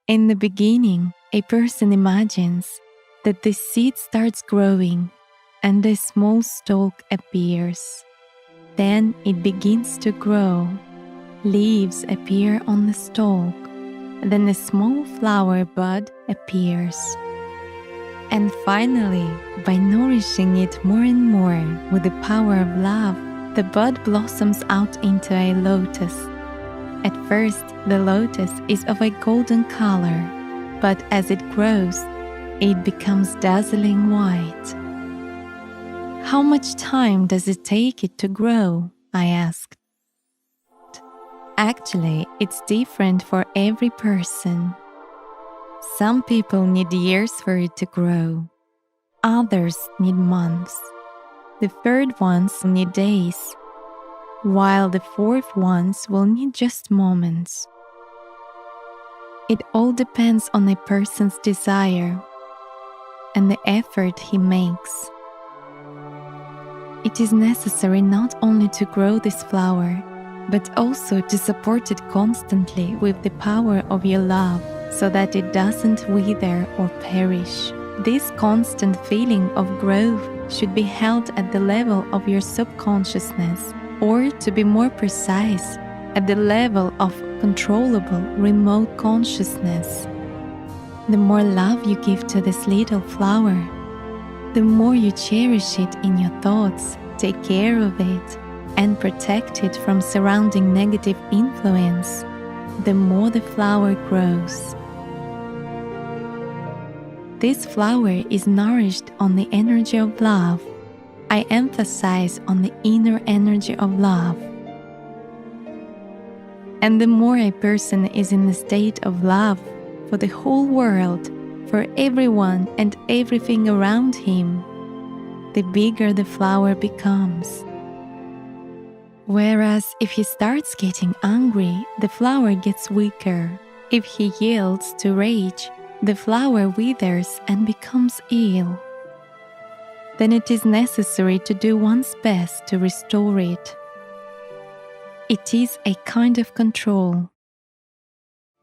In the beginning, a person imagines that the seed starts growing and a small stalk appears. Then it begins to grow. Leaves appear on the stalk. Then a small flower bud appears. And finally, by nourishing it more and more with the power of love, the bud blossoms out into a lotus. At first, the lotus is of a golden color, but as it grows, it becomes dazzling white. How much time does it take it to grow? I asked. Actually, it's different for every person. Some people need years for it to grow. Others need months. The third ones need days, while the fourth ones will need just moments. It all depends on a person's desire and the effort he makes. It is necessary not only to grow this flower, but also to support it constantly with the power of your love so that it doesn't wither or perish. This constant feeling of growth should be held at the level of your subconsciousness, or to be more precise, at the level of controllable remote consciousness. The more love you give to this little flower, the more you cherish it in your thoughts, take care of it, and protect it from surrounding negative influence, the more the flower grows. This flower is nourished on the energy of love. I emphasize on the inner energy of love. And the more a person is in the state of love for the whole world, for everyone and everything around him, the bigger the flower becomes. Whereas if he starts getting angry, the flower gets weaker. If he yields to rage, the flower withers and becomes ill. Then it is necessary to do one's best to restore it. It is a kind of control.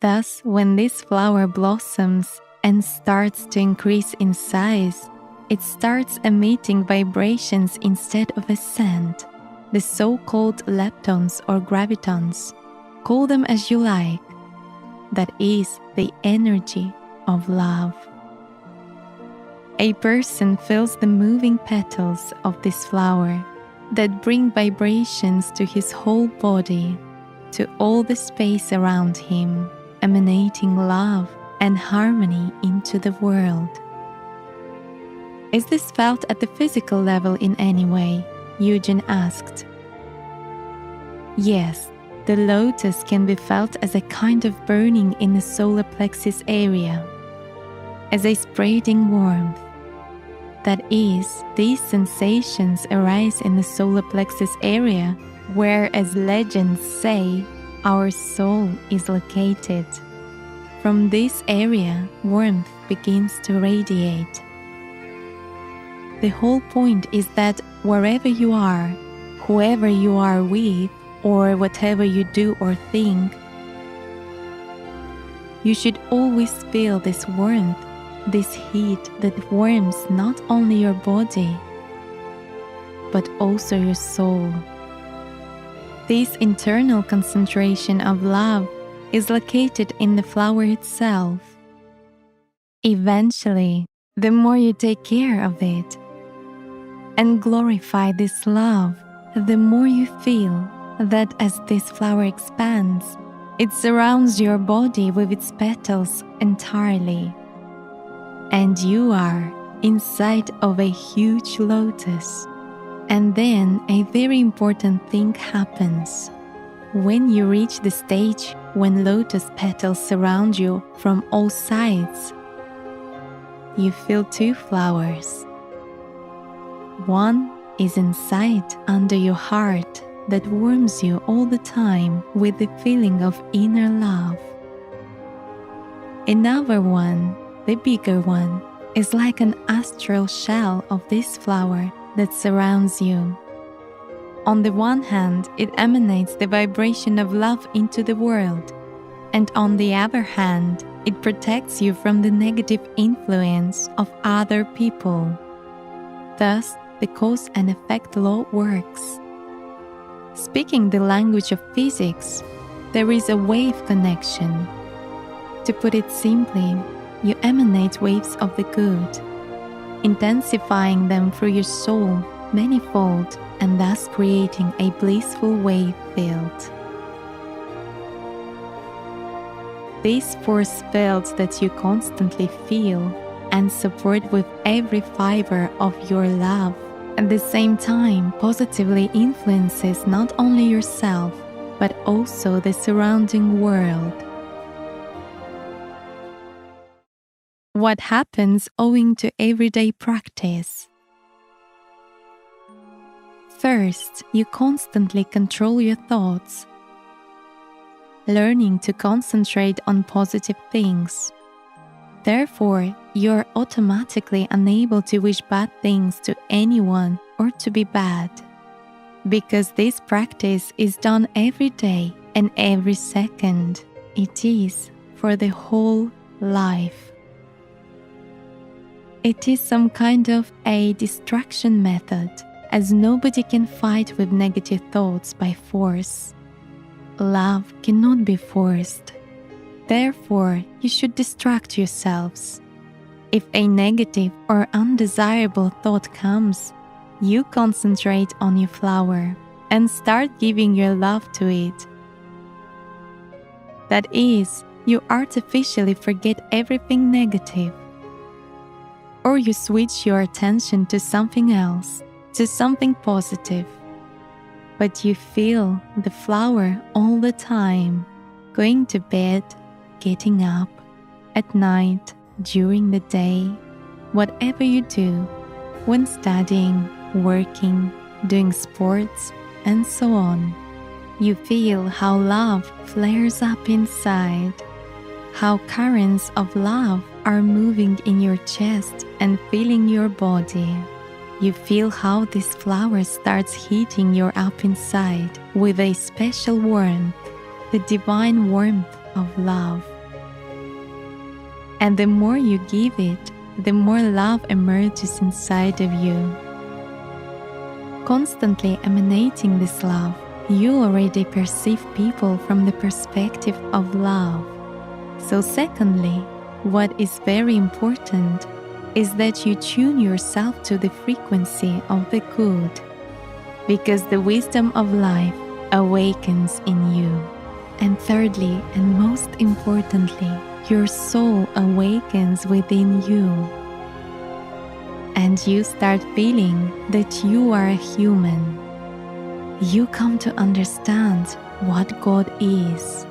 Thus, when this flower blossoms and starts to increase in size, it starts emitting vibrations instead of a scent, the so-called leptons or gravitons. Call them as you like. That is the energy of love. A person feels the moving petals of this flower that bring vibrations to his whole body, to all the space around him, emanating love and harmony into the world. Is this felt at the physical level in any way? Eugen asked. Yes, the lotus can be felt as a kind of burning in the solar plexus area, as a spreading warmth. That is, these sensations arise in the solar plexus area where, as legends say, our soul is located. From this area, warmth begins to radiate. The whole point is that wherever you are, whoever you are with, or whatever you do or think, you should always feel this warmth, this heat that warms not only your body, but also your soul. This internal concentration of love is located in the flower itself. Eventually, the more you take care of it and glorify this love, the more you feel that as this flower expands, it surrounds your body with its petals entirely. And you are inside of a huge lotus. And then a very important thing happens. When you reach the stage when lotus petals surround you from all sides, you feel two flowers. One is inside under your heart that warms you all the time with the feeling of inner love. Another one, the bigger one, is like an astral shell of this flower that surrounds you. On the one hand, it emanates the vibration of love into the world, and on the other hand, it protects you from the negative influence of other people. Thus, the cause and effect law works. Speaking the language of physics, there is a wave connection. To put it simply, you emanate waves of the good, intensifying them through your soul manifold and thus creating a blissful wave field. This force field that you constantly feel and support with every fiber of your love at the same time positively influences not only yourself but also the surrounding world. What happens owing to everyday practice? First, you constantly control your thoughts, learning to concentrate on positive things. Therefore, you're automatically unable to wish bad things to anyone or to be bad. Because this practice is done every day and every second. It is for the whole life. It is some kind of a distraction method, as nobody can fight with negative thoughts by force. Love cannot be forced. Therefore, you should distract yourselves. If a negative or undesirable thought comes, you concentrate on your flower and start giving your love to it. That is, you artificially forget everything negative. Or you switch your attention to something else, to something positive. But you feel the flower all the time, going to bed, getting up, at night, during the day, whatever you do, when studying, working, doing sports, and so on. You feel how love flares up inside, how currents of love are moving in your chest and filling your body. You feel how this flower starts heating you up inside with a special warmth, the divine warmth of love. And the more you give it, the more love emerges inside of you. Constantly emanating this love, you already perceive people from the perspective of love. So secondly, what is very important is that you tune yourself to the frequency of the good, because the wisdom of life awakens in you. And thirdly, and most importantly, your soul awakens within you. And you start feeling that you are a human. You come to understand what God is,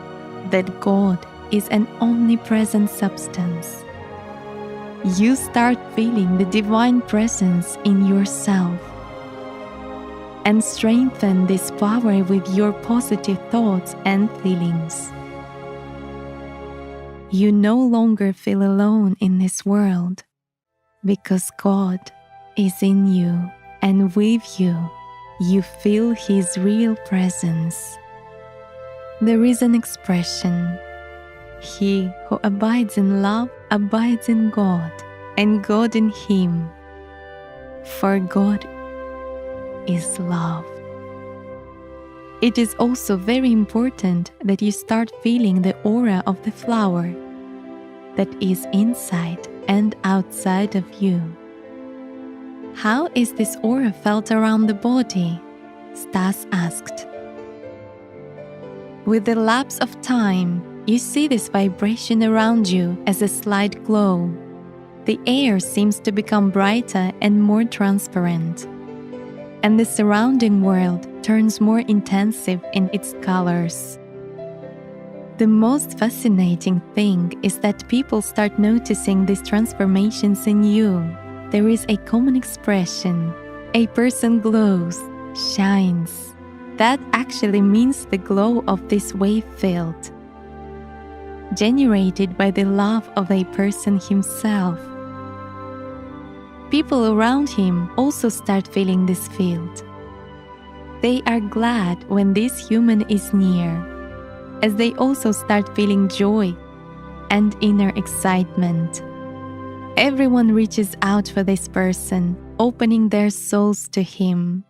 that God is an omnipresent substance. You start feeling the divine presence in yourself and strengthen this power with your positive thoughts and feelings. You no longer feel alone in this world because God is in you, and with you, you feel His real presence. There is an expression, "He who abides in love abides in God, and God in him, for God is love." It is also very important that you start feeling the aura of the flower that is inside and outside of you. How is this aura felt around the body? Stas asked. With the lapse of time, you see this vibration around you as a slight glow. The air seems to become brighter and more transparent, and the surrounding world turns more intensive in its colors. The most fascinating thing is that people start noticing these transformations in you. There is a common expression, a person glows, shines. That actually means the glow of this wave field, generated by the love of a person himself. People around him also start feeling this field. They are glad when this human is near, as they also start feeling joy and inner excitement. Everyone reaches out for this person, opening their souls to him.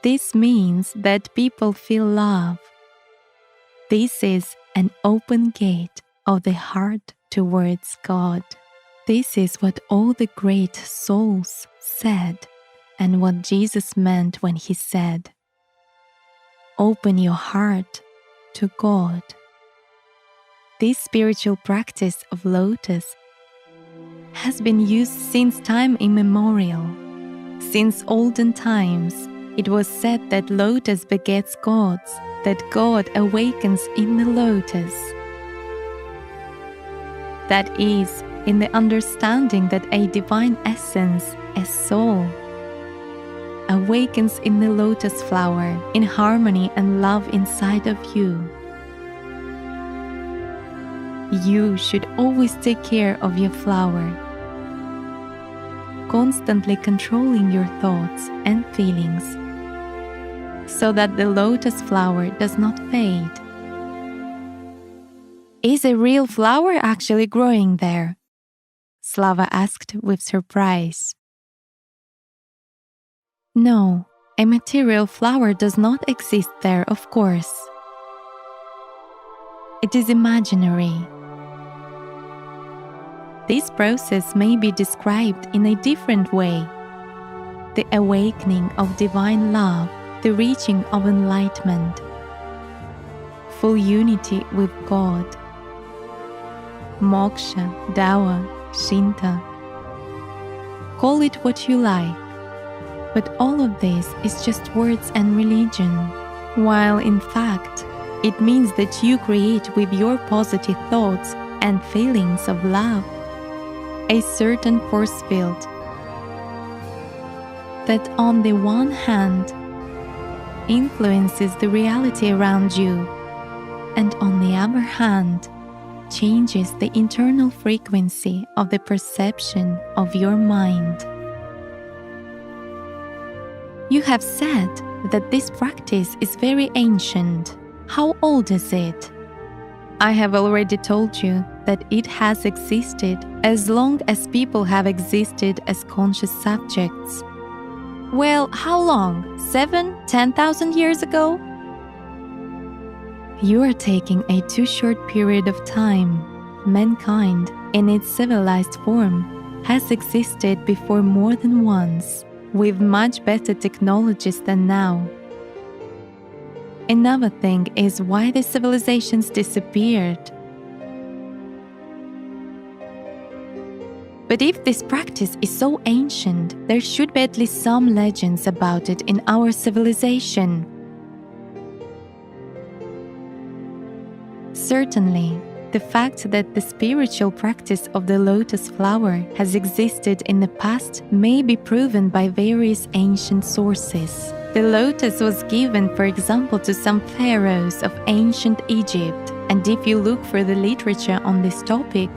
This means that people feel love. This is an open gate of the heart towards God. This is what all the great souls said, and what Jesus meant when he said, "Open your heart to God." This spiritual practice of lotus has been used since time immemorial. Since olden times, it was said that lotus begets gods, that God awakens in the lotus. That is, in the understanding that a divine essence, a soul, awakens in the lotus flower in harmony and love inside of you. You should always take care of your flower, constantly controlling your thoughts and feelings, so that the lotus flower does not fade. Is a real flower actually growing there? Slava asked with surprise. No, a material flower does not exist there, of course. It is imaginary. This process may be described in a different way. The awakening of divine love, the reaching of enlightenment, full unity with God, moksha, Dawa, Shinta. Call it what you like, but all of this is just words and religion, while in fact, it means that you create with your positive thoughts and feelings of love a certain force field that on the one hand influences the reality around you and on the other hand changes the internal frequency of the perception of your mind. You have said that this practice is very ancient. How old is it? I have already told you that it has existed as long as people have existed as conscious subjects. Well, how long? 7,000-10,000 years ago? You are taking a too short period of time. Mankind, in its civilized form, has existed before more than once, with much better technologies than now. Another thing is why the civilizations disappeared. But if this practice is so ancient, there should be at least some legends about it in our civilization. Certainly, the fact that the spiritual practice of the lotus flower has existed in the past may be proven by various ancient sources. The lotus was given, for example, to some pharaohs of ancient Egypt, and if you look for the literature on this topic,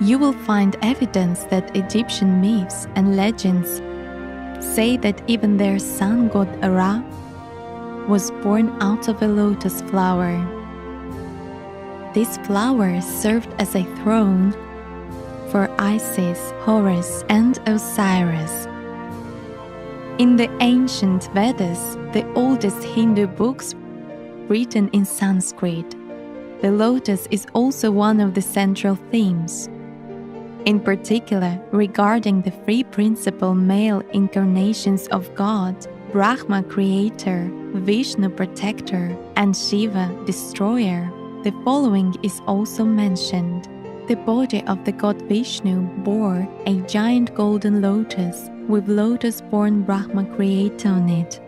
you will find evidence that Egyptian myths and legends say that even their sun god Ra was born out of a lotus flower. This flower served as a throne for Isis, Horus, and Osiris. In the ancient Vedas, the oldest Hindu books written in Sanskrit, the lotus is also one of the central themes. In particular, regarding the three principal male incarnations of God, Brahma creator, Vishnu protector, and Shiva destroyer, the following is also mentioned. The body of the god Vishnu bore a giant golden lotus with lotus-born Brahma creator on it.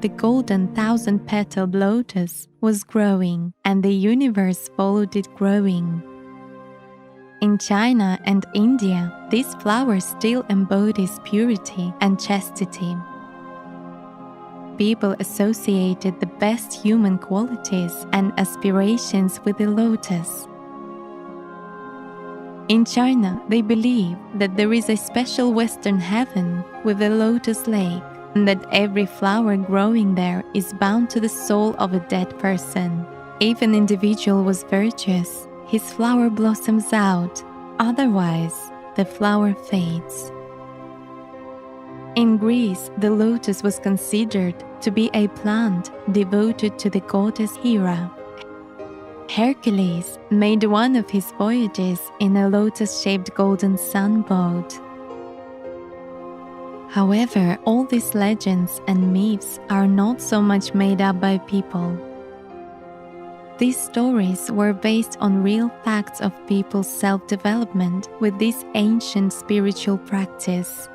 The golden thousand-petaled lotus was growing, and the universe followed it growing. In China and India, this flower still embodies purity and chastity. People associated the best human qualities and aspirations with the lotus. In China, they believe that there is a special Western heaven with a lotus lake, and that every flower growing there is bound to the soul of a dead person. If an individual was virtuous, his flower blossoms out, otherwise, the flower fades. In Greece, the lotus was considered to be a plant devoted to the goddess Hera. Hercules made one of his voyages in a lotus-shaped golden sun boat. However, all these legends and myths are not so much made up by people. These stories were based on real facts of people's self-development with this ancient spiritual practice.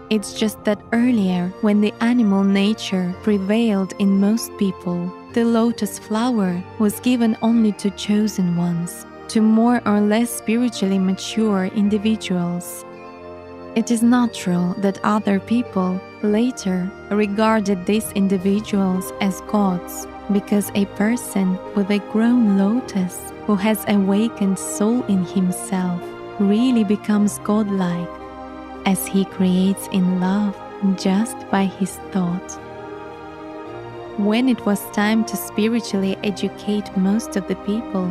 It's just that earlier, when the animal nature prevailed in most people, the lotus flower was given only to chosen ones, to more or less spiritually mature individuals. It is natural that other people later regarded these individuals as gods, because a person with a grown lotus who has awakened soul in himself really becomes godlike, as he creates in love just by his thought. When it was time to spiritually educate most of the people,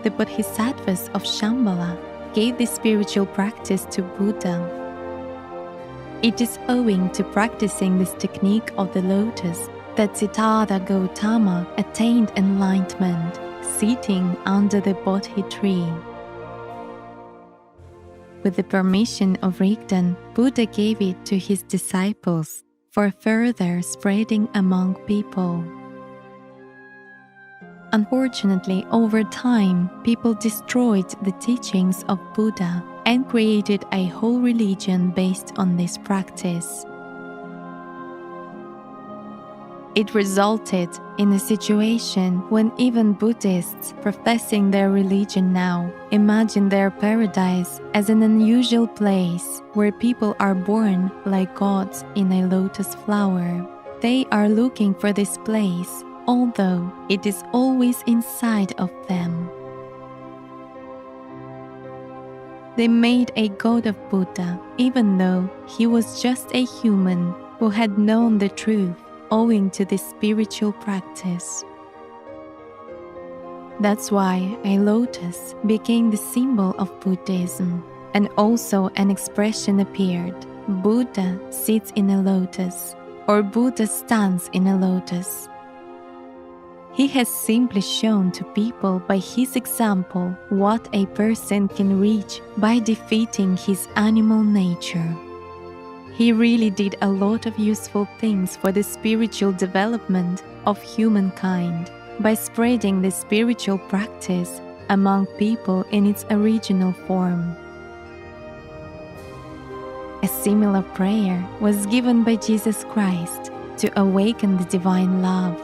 the Bodhisattvas of Shambhala gave this spiritual practice to Buddha. It is owing to practicing this technique of the lotus that Siddhartha Gautama attained enlightenment sitting under the Bodhi tree. With the permission of Rigdan, Buddha gave it to his disciples for further spreading among people. Unfortunately, over time, people destroyed the teachings of Buddha and created a whole religion based on this practice. It resulted in a situation when even Buddhists professing their religion now imagine their paradise as an unusual place where people are born like gods in a lotus flower. They are looking for this place, although it is always inside of them. They made a god of Buddha, even though he was just a human who had known the truth owing to this spiritual practice. That's why a lotus became the symbol of Buddhism, and also an expression appeared: Buddha sits in a lotus, or Buddha stands in a lotus. He has simply shown to people by his example what a person can reach by defeating his animal nature. He really did a lot of useful things for the spiritual development of humankind by spreading the spiritual practice among people in its original form. A similar prayer was given by Jesus Christ to awaken the divine love.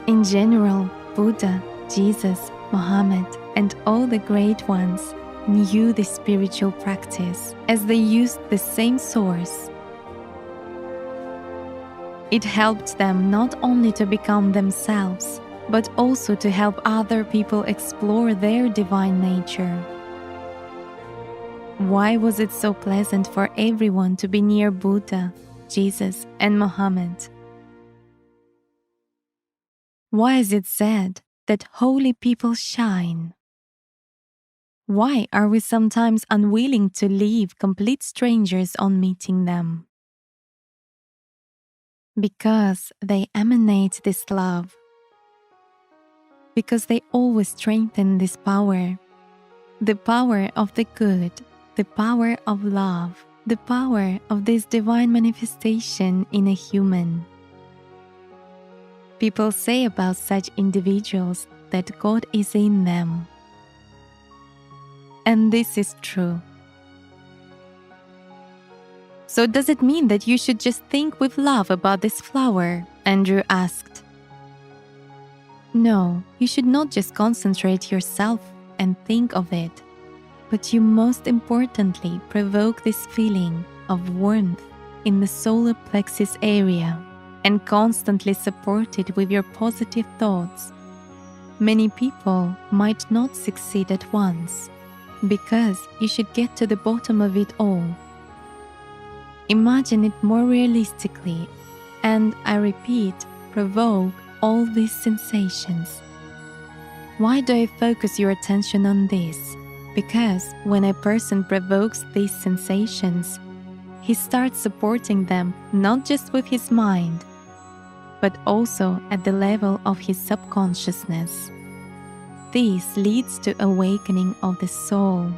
In general, Buddha, Jesus, Muhammad, and all the great ones knew this spiritual practice as they used the same source. It helped them not only to become themselves, but also to help other people explore their divine nature. Why was it so pleasant for everyone to be near Buddha, Jesus, and Muhammad? Why is it said that holy people shine? Why are we sometimes unwilling to leave complete strangers on meeting them? Because they emanate this love. Because they always strengthen this power. The power of the good, the power of love, the power of this divine manifestation in a human. People say about such individuals that God is in them. And this is true. So does it mean that you should just think with love about this flower? Andrew asked. No, you should not just concentrate yourself and think of it, but you most importantly provoke this feeling of warmth in the solar plexus area and constantly support it with your positive thoughts. Many people might not succeed at once, because you should get to the bottom of it all. Imagine it more realistically, and I repeat, provoke all these sensations. Why do I focus your attention on this? Because when a person provokes these sensations, he starts supporting them not just with his mind, but also at the level of his subconsciousness. This leads to awakening of the soul.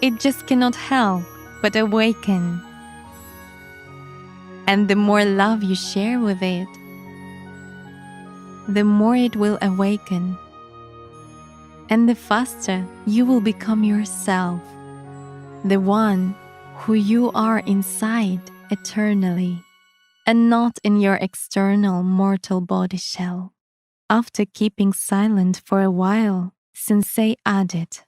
It just cannot help but awaken. And the more love you share with it, the more it will awaken. And the faster you will become yourself, the one who you are inside eternally, and not in your external mortal body shell. After keeping silent for a while, Sensei added,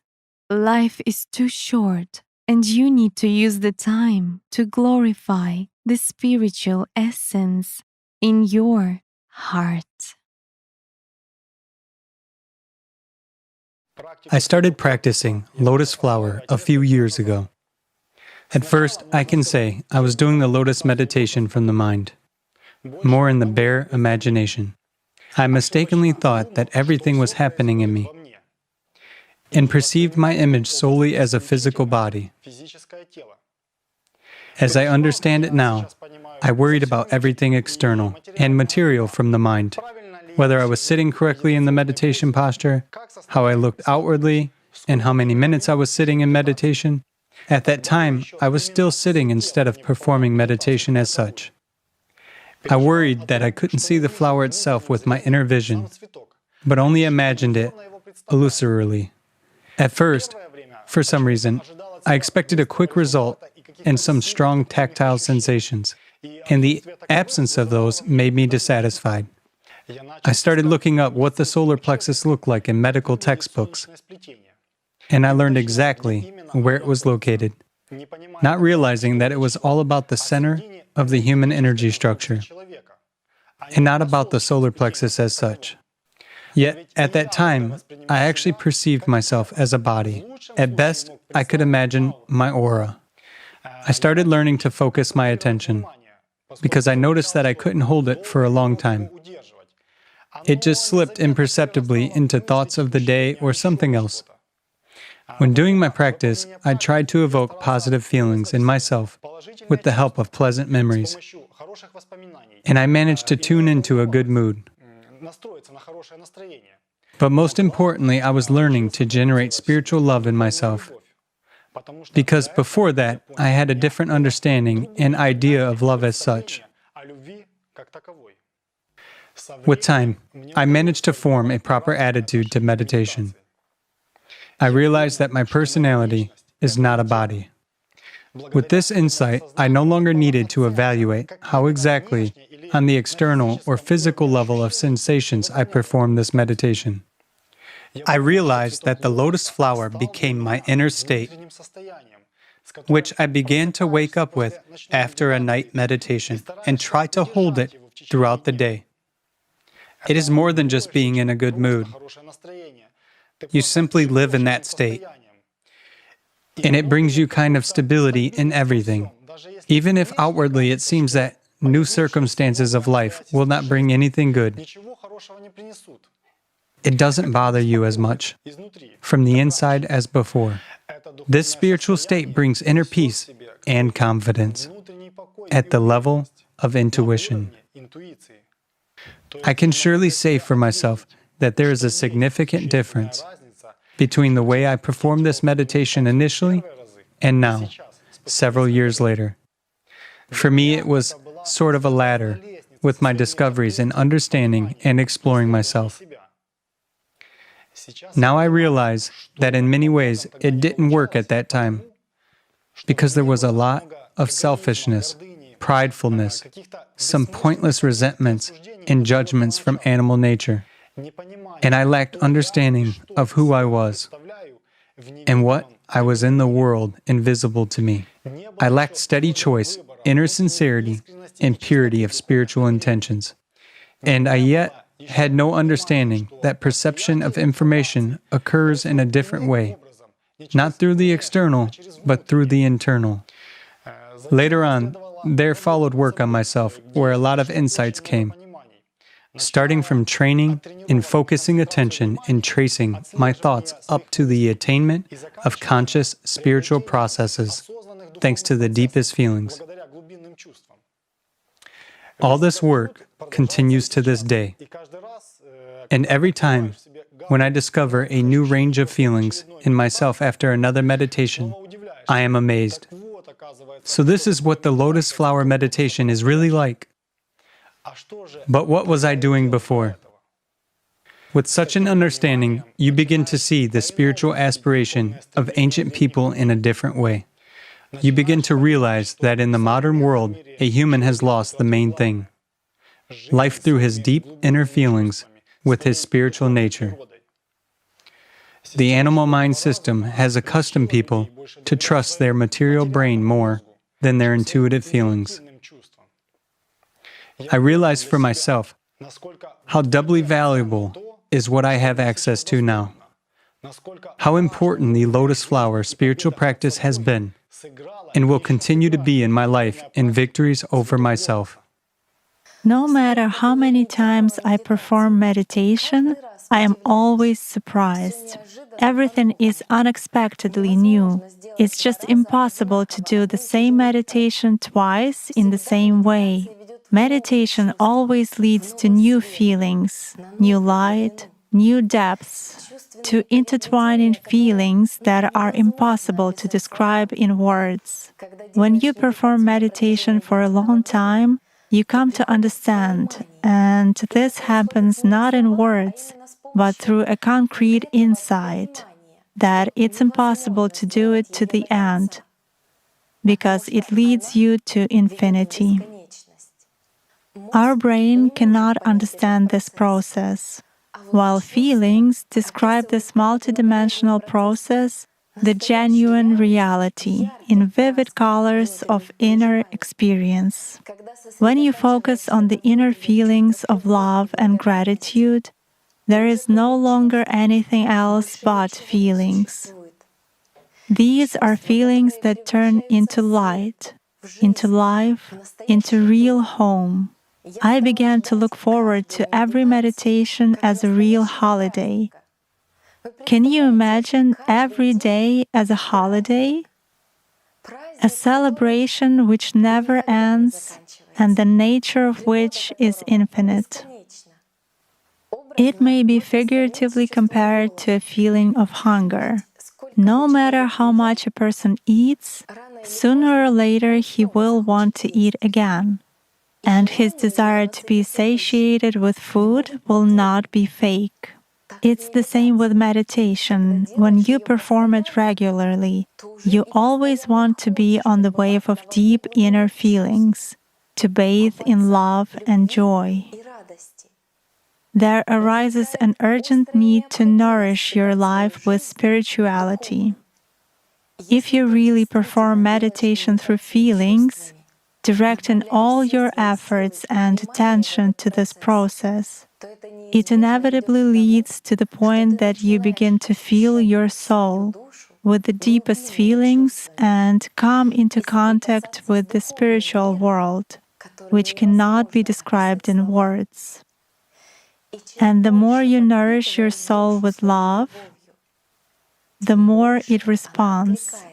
"Life is too short, and you need to use the time to glorify the spiritual essence in your heart." I started practicing lotus flower a few years ago. At first, I can say I was doing the lotus meditation from the mind, more in the bare imagination. I mistakenly thought that everything was happening in me and perceived my image solely as a physical body. As I understand it now, I worried about everything external and material from the mind, whether I was sitting correctly in the meditation posture, how I looked outwardly, and how many minutes I was sitting in meditation. At that time, I was still sitting instead of performing meditation as such. I worried that I couldn't see the flower itself with my inner vision, but only imagined it illusorily. At first, for some reason, I expected a quick result and some strong tactile sensations, and the absence of those made me dissatisfied. I started looking up what the solar plexus looked like in medical textbooks, and I learned exactly where it was located, not realizing that it was all about the center of the human energy structure, and not about the solar plexus as such. Yet, at that time, I actually perceived myself as a body. At best, I could imagine my aura. I started learning to focus my attention, because I noticed that I couldn't hold it for a long time. It just slipped imperceptibly into thoughts of the day or something else. When doing my practice, I tried to evoke positive feelings in myself with the help of pleasant memories, and I managed to tune into a good mood. But most importantly, I was learning to generate spiritual love in myself, because before that, I had a different understanding and idea of love as such. With time, I managed to form a proper attitude to meditation. I realized that my personality is not a body. With this insight, I no longer needed to evaluate how exactly, on the external or physical level of sensations, I performed this meditation. I realized that the lotus flower became my inner state, which I began to wake up with after a night meditation and try to hold it throughout the day. It is more than just being in a good mood. You simply live in that state. And it brings you kind of stability in everything. Even if outwardly it seems that new circumstances of life will not bring anything good, it doesn't bother you as much from the inside as before. This spiritual state brings inner peace and confidence at the level of intuition. I can surely say for myself that there is a significant difference between the way I performed this meditation initially and now, several years later. For me, it was sort of a ladder with my discoveries in understanding and exploring myself. Now I realize that in many ways it didn't work at that time because there was a lot of selfishness, pridefulness, some pointless resentments and judgments from animal nature. And I lacked understanding of who I was and what I was in the world invisible to me. I lacked steady choice, inner sincerity, and purity of spiritual intentions. And I yet had no understanding that perception of information occurs in a different way, not through the external, but through the internal. Later on, there followed work on myself where a lot of insights came, starting from training in focusing attention and tracing my thoughts up to the attainment of conscious spiritual processes, thanks to the deepest feelings. All this work continues to this day. And every time when I discover a new range of feelings in myself after another meditation, I am amazed. So this is what the lotus flower meditation is really like. But what was I doing before? With such an understanding, you begin to see the spiritual aspiration of ancient people in a different way. You begin to realize that in the modern world, a human has lost the main thing, life through his deep inner feelings with his spiritual nature. The animal mind system has accustomed people to trust their material brain more than their intuitive feelings. I realize for myself how doubly valuable is what I have access to now, how important the lotus flower spiritual practice has been and will continue to be in my life in victories over myself. No matter how many times I perform meditation, I am always surprised. Everything is unexpectedly new. It's just impossible to do the same meditation twice in the same way. Meditation always leads to new feelings, new light, new depths, to intertwining feelings that are impossible to describe in words. When you perform meditation for a long time, you come to understand, and this happens not in words, but through a concrete insight, that it's impossible to do it to the end, because it leads you to infinity. Our brain cannot understand this process, while feelings describe this multidimensional process, the genuine reality, in vivid colors of inner experience. When you focus on the inner feelings of love and gratitude, there is no longer anything else but feelings. These are feelings that turn into light, into life, into real home. I began to look forward to every meditation as a real holiday. Can you imagine every day as a holiday? A celebration which never ends and the nature of which is infinite. It may be figuratively compared to a feeling of hunger. No matter how much a person eats, sooner or later he will want to eat again. And his desire to be satiated with food will not be fake. It's the same with meditation. When you perform it regularly, you always want to be on the wave of deep inner feelings, to bathe in love and joy. There arises an urgent need to nourish your life with spirituality. If you really perform meditation through feelings, directing all your efforts and attention to this process, it inevitably leads to the point that you begin to feel your soul with the deepest feelings and come into contact with the spiritual world, which cannot be described in words. And the more you nourish your soul with love, the more it responds.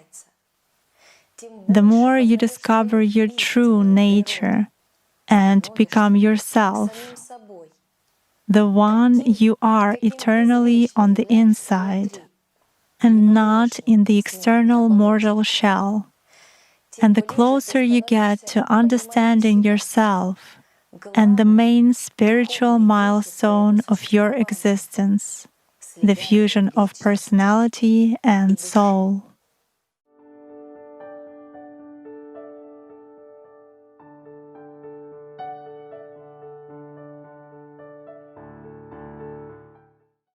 The more you discover your true nature and become yourself, the one you are eternally on the inside, and not in the external mortal shell. And the closer you get to understanding yourself and the main spiritual milestone of your existence, the fusion of personality and soul.